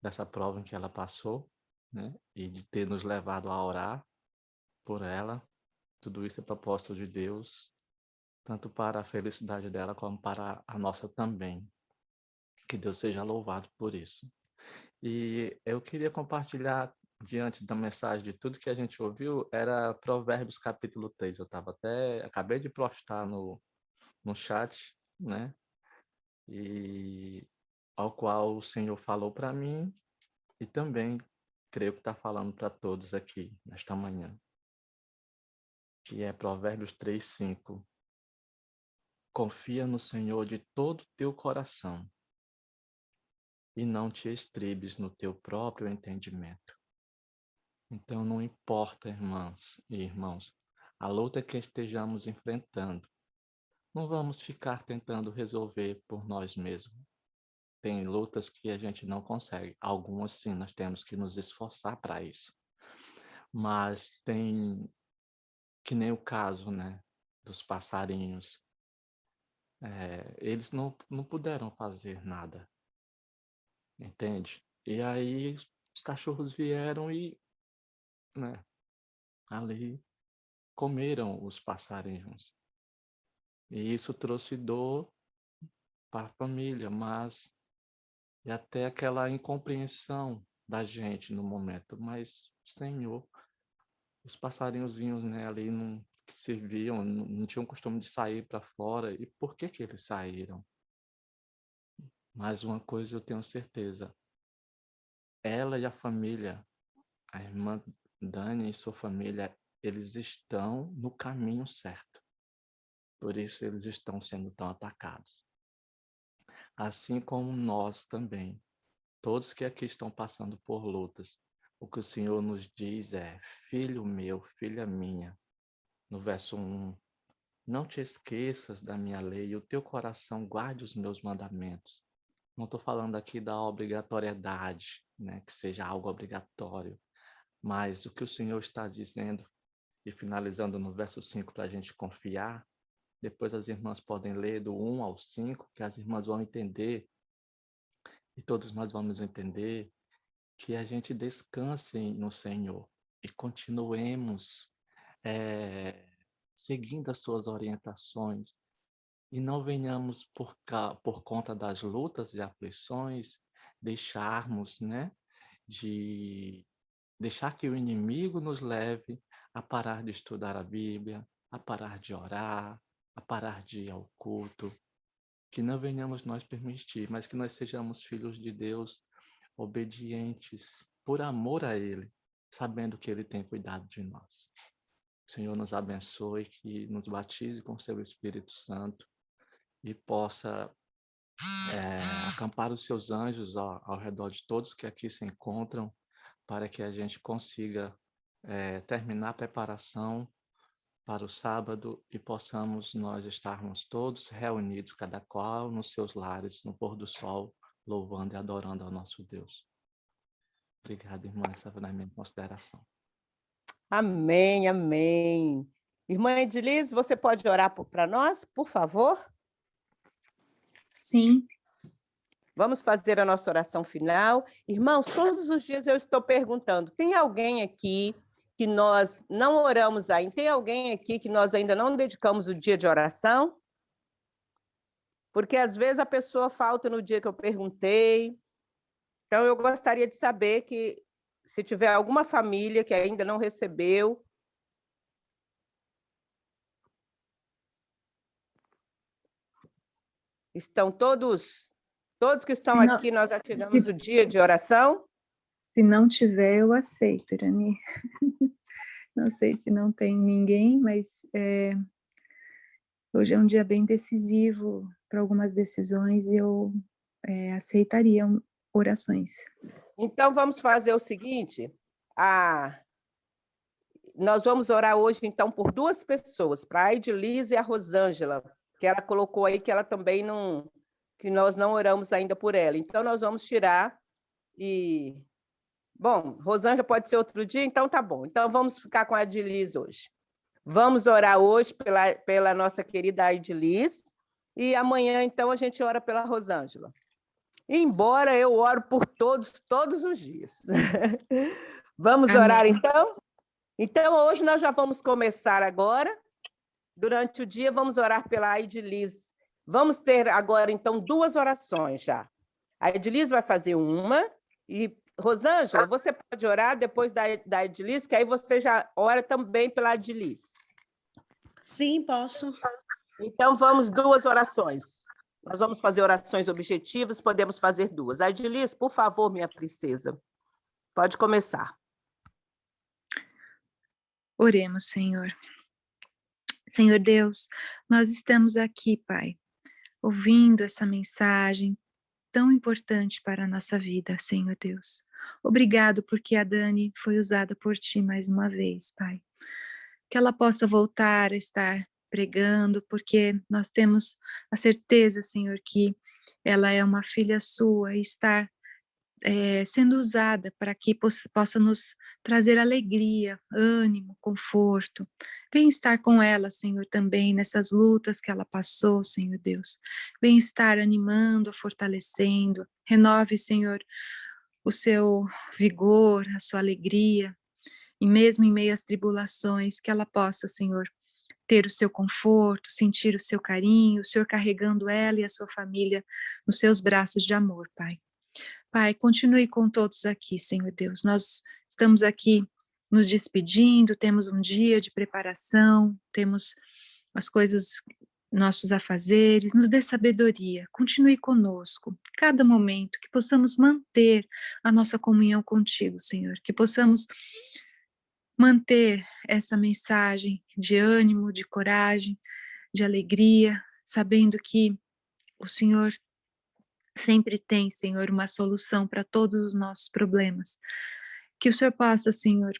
dessa prova em que ela passou, né, e de ter nos levado a orar por ela. Tudo isso é propósito de Deus, tanto para a felicidade dela como para a nossa também. Que Deus seja louvado por isso. E eu queria compartilhar, diante da mensagem de tudo que a gente ouviu, era Provérbios capítulo 3. Acabei de postar no chat, né? E ao qual o Senhor falou para mim e também creio que está falando para todos aqui nesta manhã. Que é Provérbios 3:5. Confia no Senhor de todo o teu coração e não te estribes no teu próprio entendimento. Então, não importa, irmãs e irmãos, a luta que estejamos enfrentando, não vamos ficar tentando resolver por nós mesmos. Tem lutas que a gente não consegue. Algumas, sim, nós temos que nos esforçar para isso. Mas tem, que nem o caso, né, dos passarinhos. Eles não puderam fazer nada, entende? E aí os cachorros vieram e, né, ali comeram os passarinhos. E isso trouxe dor para a família, mas e até aquela incompreensão da gente no momento. Mas, Senhor, os passarinhozinhos, né, ali não que serviam, não tinham costume de sair para fora. E por que que eles saíram? Mas uma coisa eu tenho certeza, ela e a família, a irmã Dani e sua família, eles estão no caminho certo. Por isso eles estão sendo tão atacados. Assim como nós também, todos que aqui estão passando por lutas, o que o Senhor nos diz é: filho meu, filha minha, no verso 1, não te esqueças da minha lei e o teu coração guarde os meus mandamentos. Não estou falando aqui da obrigatoriedade, né, que seja algo obrigatório, mas o que o Senhor está dizendo, e finalizando no verso 5 para a gente confiar, depois as irmãs podem ler do 1 ao 5, que as irmãs vão entender, e todos nós vamos entender, que a gente descanse no Senhor e continuemos seguindo as suas orientações e não venhamos por conta das lutas e aflições deixarmos, né, de deixar que o inimigo nos leve a parar de estudar a Bíblia, a parar de orar, a parar de ir ao culto, que não venhamos nós permitir, mas que nós sejamos filhos de Deus, obedientes por amor a Ele, sabendo que Ele tem cuidado de nós. O Senhor nos abençoe, que nos batize com o seu Espírito Santo e possa acampar os seus anjos ao redor de todos que aqui se encontram, para que a gente consiga terminar a preparação para o sábado e possamos nós estarmos todos reunidos, cada qual nos seus lares, no pôr do sol, louvando e adorando ao nosso Deus. Obrigado, irmã, essa foi a minha consideração. Amém, amém. Irmã Edilise, você pode orar para nós, por favor? Sim. Vamos fazer a nossa oração final. Irmãos, todos os dias eu estou perguntando, tem alguém aqui que nós não oramos ainda? Tem alguém aqui que nós ainda não dedicamos o dia de oração? Porque às vezes a pessoa falta no dia que eu perguntei. Então eu gostaria de saber que se tiver alguma família que ainda não recebeu, estão todos que estão aqui, nós já tiramos o dia de oração? Se não tiver, eu aceito, Irani. Não sei se não tem ninguém, mas hoje é um dia bem decisivo para algumas decisões e eu aceitaria orações. Então, vamos fazer o seguinte, nós vamos orar hoje, então, por duas pessoas, para a Edilise e a Rosângela, que ela colocou aí que ela também não, que nós não oramos ainda por ela. Então, nós vamos tirar e... Bom, Rosângela pode ser outro dia, então tá bom. Então, vamos ficar com a Edilise hoje. Vamos orar hoje pela nossa querida Edilise e amanhã, então, a gente ora pela Rosângela. Embora eu oro por todos os dias. Vamos Amém. Orar, então? Então, hoje nós já vamos começar agora. Durante o dia, vamos orar pela Edilise. Vamos ter agora, então, duas orações já. A Edilise vai fazer uma e, Rosângela, você pode orar depois da Edilise, que aí você já ora também pela Edilise. Sim, posso. Então, vamos duas orações. Nós vamos fazer orações objetivas, podemos fazer duas. A Edilise, por favor, minha princesa, pode começar. Oremos, Senhor. Senhor Deus, nós estamos aqui, Pai, ouvindo essa mensagem, tão importante para a nossa vida, Senhor Deus. Obrigado porque a Dani foi usada por Ti mais uma vez, Pai. Que ela possa voltar a estar pregando, porque nós temos a certeza, Senhor, que ela é uma filha Sua e estar sendo usada para que possa nos trazer alegria, ânimo, conforto. Vem estar com ela, Senhor, também nessas lutas que ela passou, Senhor Deus. Vem estar animando, fortalecendo. Renove, Senhor, o seu vigor, a sua alegria, e mesmo em meio às tribulações, que ela possa, Senhor, ter o seu conforto, sentir o seu carinho, o Senhor carregando ela e a sua família nos seus braços de amor, Pai. Pai, continue com todos aqui, Senhor Deus. Nós estamos aqui nos despedindo, temos um dia de preparação, temos as coisas, nossos afazeres, nos dê sabedoria, continue conosco, cada momento, que possamos manter a nossa comunhão contigo, Senhor, que possamos manter essa mensagem de ânimo, de coragem, de alegria, sabendo que o Senhor sempre tem, Senhor, uma solução para todos os nossos problemas. Que o Senhor possa, Senhor,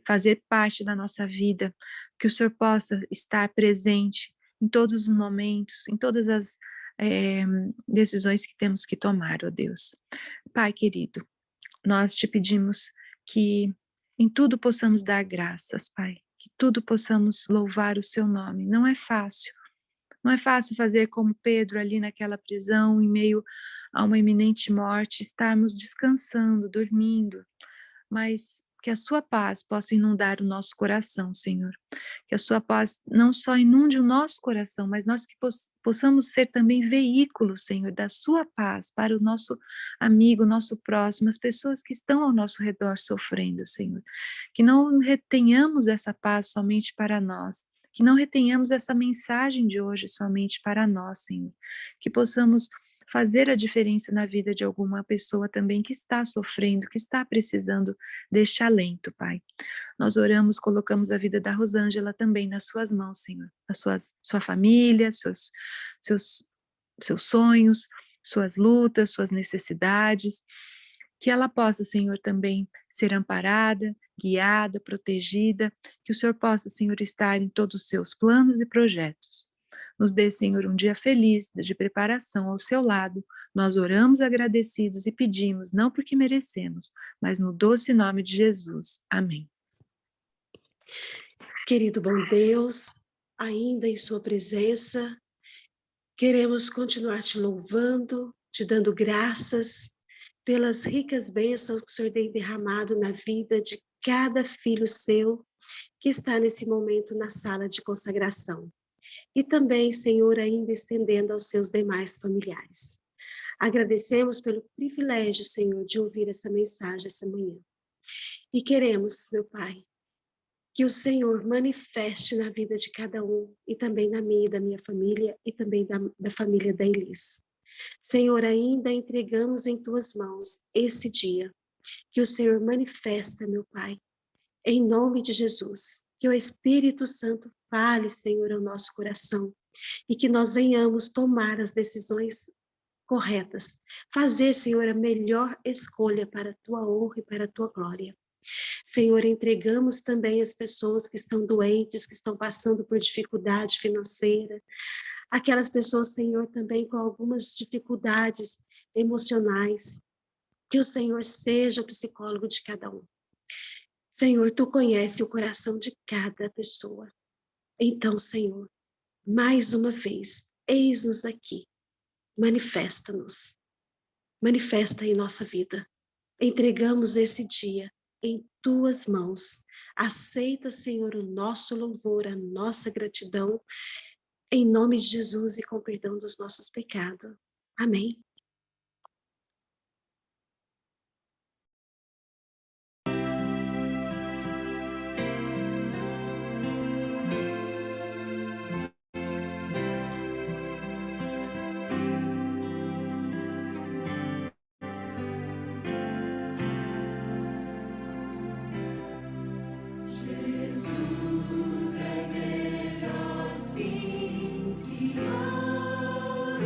fazer parte da nossa vida, que o Senhor possa estar presente em todos os momentos, em todas as decisões que temos que tomar, ó Deus. Pai querido, nós te pedimos que em tudo possamos dar graças, Pai, que tudo possamos louvar o seu nome. Não é fácil. Não é fácil fazer como Pedro ali naquela prisão, em meio a uma iminente morte, estarmos descansando, dormindo, mas que a sua paz possa inundar o nosso coração, Senhor. Que a sua paz não só inunde o nosso coração, mas nós que possamos ser também veículos, Senhor, da sua paz para o nosso amigo, nosso próximo, as pessoas que estão ao nosso redor sofrendo, Senhor. Que não retenhamos essa paz somente para nós, que não retenhamos essa mensagem de hoje somente para nós, Senhor. Que possamos fazer a diferença na vida de alguma pessoa também que está sofrendo, que está precisando deste alento, Pai. Nós oramos, colocamos a vida da Rosângela também nas suas mãos, Senhor. Sua família, seus sonhos, suas lutas, suas necessidades. Que ela possa, Senhor, também ser amparada, guiada, protegida. Que o Senhor possa, Senhor, estar em todos os seus planos e projetos. Nos dê, Senhor, um dia feliz de preparação ao seu lado. Nós oramos agradecidos e pedimos, não porque merecemos, mas no doce nome de Jesus. Amém. Querido bom Deus, ainda em sua presença, queremos continuar te louvando, te dando graças pelas ricas bênçãos que o Senhor tem derramado na vida de cada filho seu que está nesse momento na sala de consagração. E também, Senhor, ainda estendendo aos seus demais familiares. Agradecemos pelo privilégio, Senhor, de ouvir essa mensagem essa manhã. E queremos, meu Pai, que o Senhor manifeste na vida de cada um, e também na minha e da minha família, e também da família da Elis. Senhor, ainda entregamos em Tuas mãos esse dia, que o Senhor manifesta, meu Pai, em nome de Jesus. Que o Espírito Santo fale, Senhor, ao nosso coração e que nós venhamos tomar as decisões corretas. Fazer, Senhor, a melhor escolha para a Tua honra e para a Tua glória. Senhor, entregamos também as pessoas que estão doentes, que estão passando por dificuldade financeira. Aquelas pessoas, Senhor, também com algumas dificuldades emocionais. Que o Senhor seja o psicólogo de cada um. Senhor, Tu conhece o coração de cada pessoa. Então, Senhor, mais uma vez, eis-nos aqui. Manifesta-nos. Manifesta em nossa vida. Entregamos esse dia em Tuas mãos. Aceita, Senhor, o nosso louvor, a nossa gratidão, em nome de Jesus e com perdão dos nossos pecados. Amém. Sim, que ao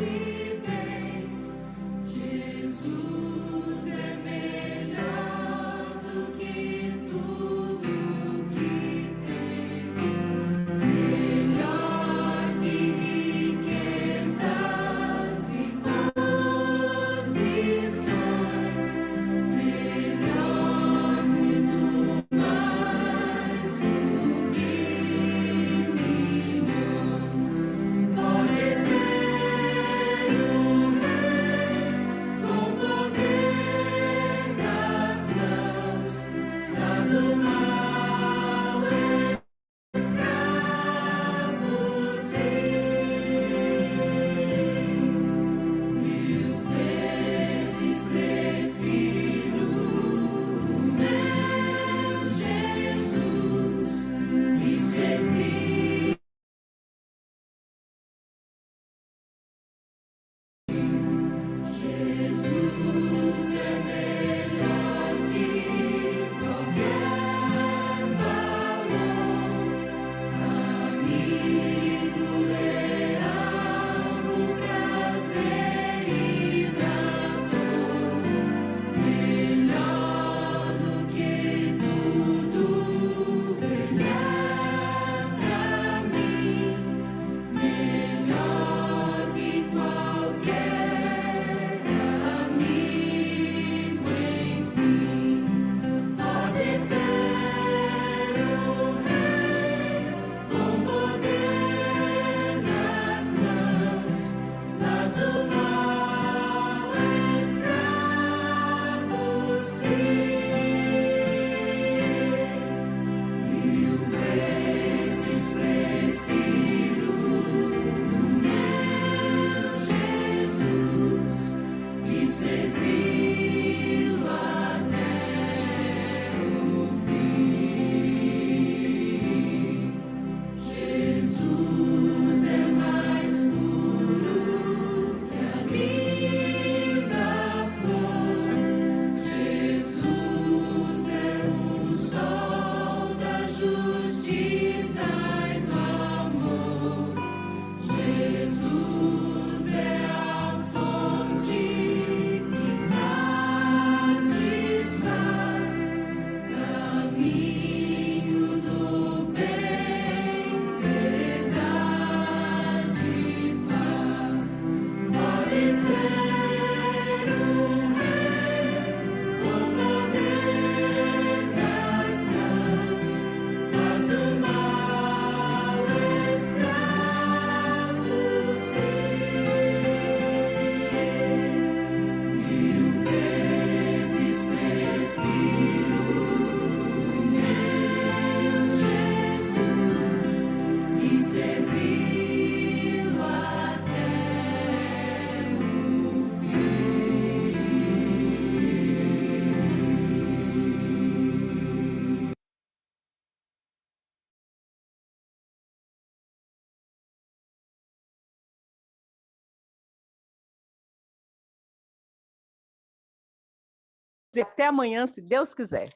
E até amanhã, se Deus quiser.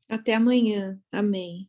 Até amanhã. Amém.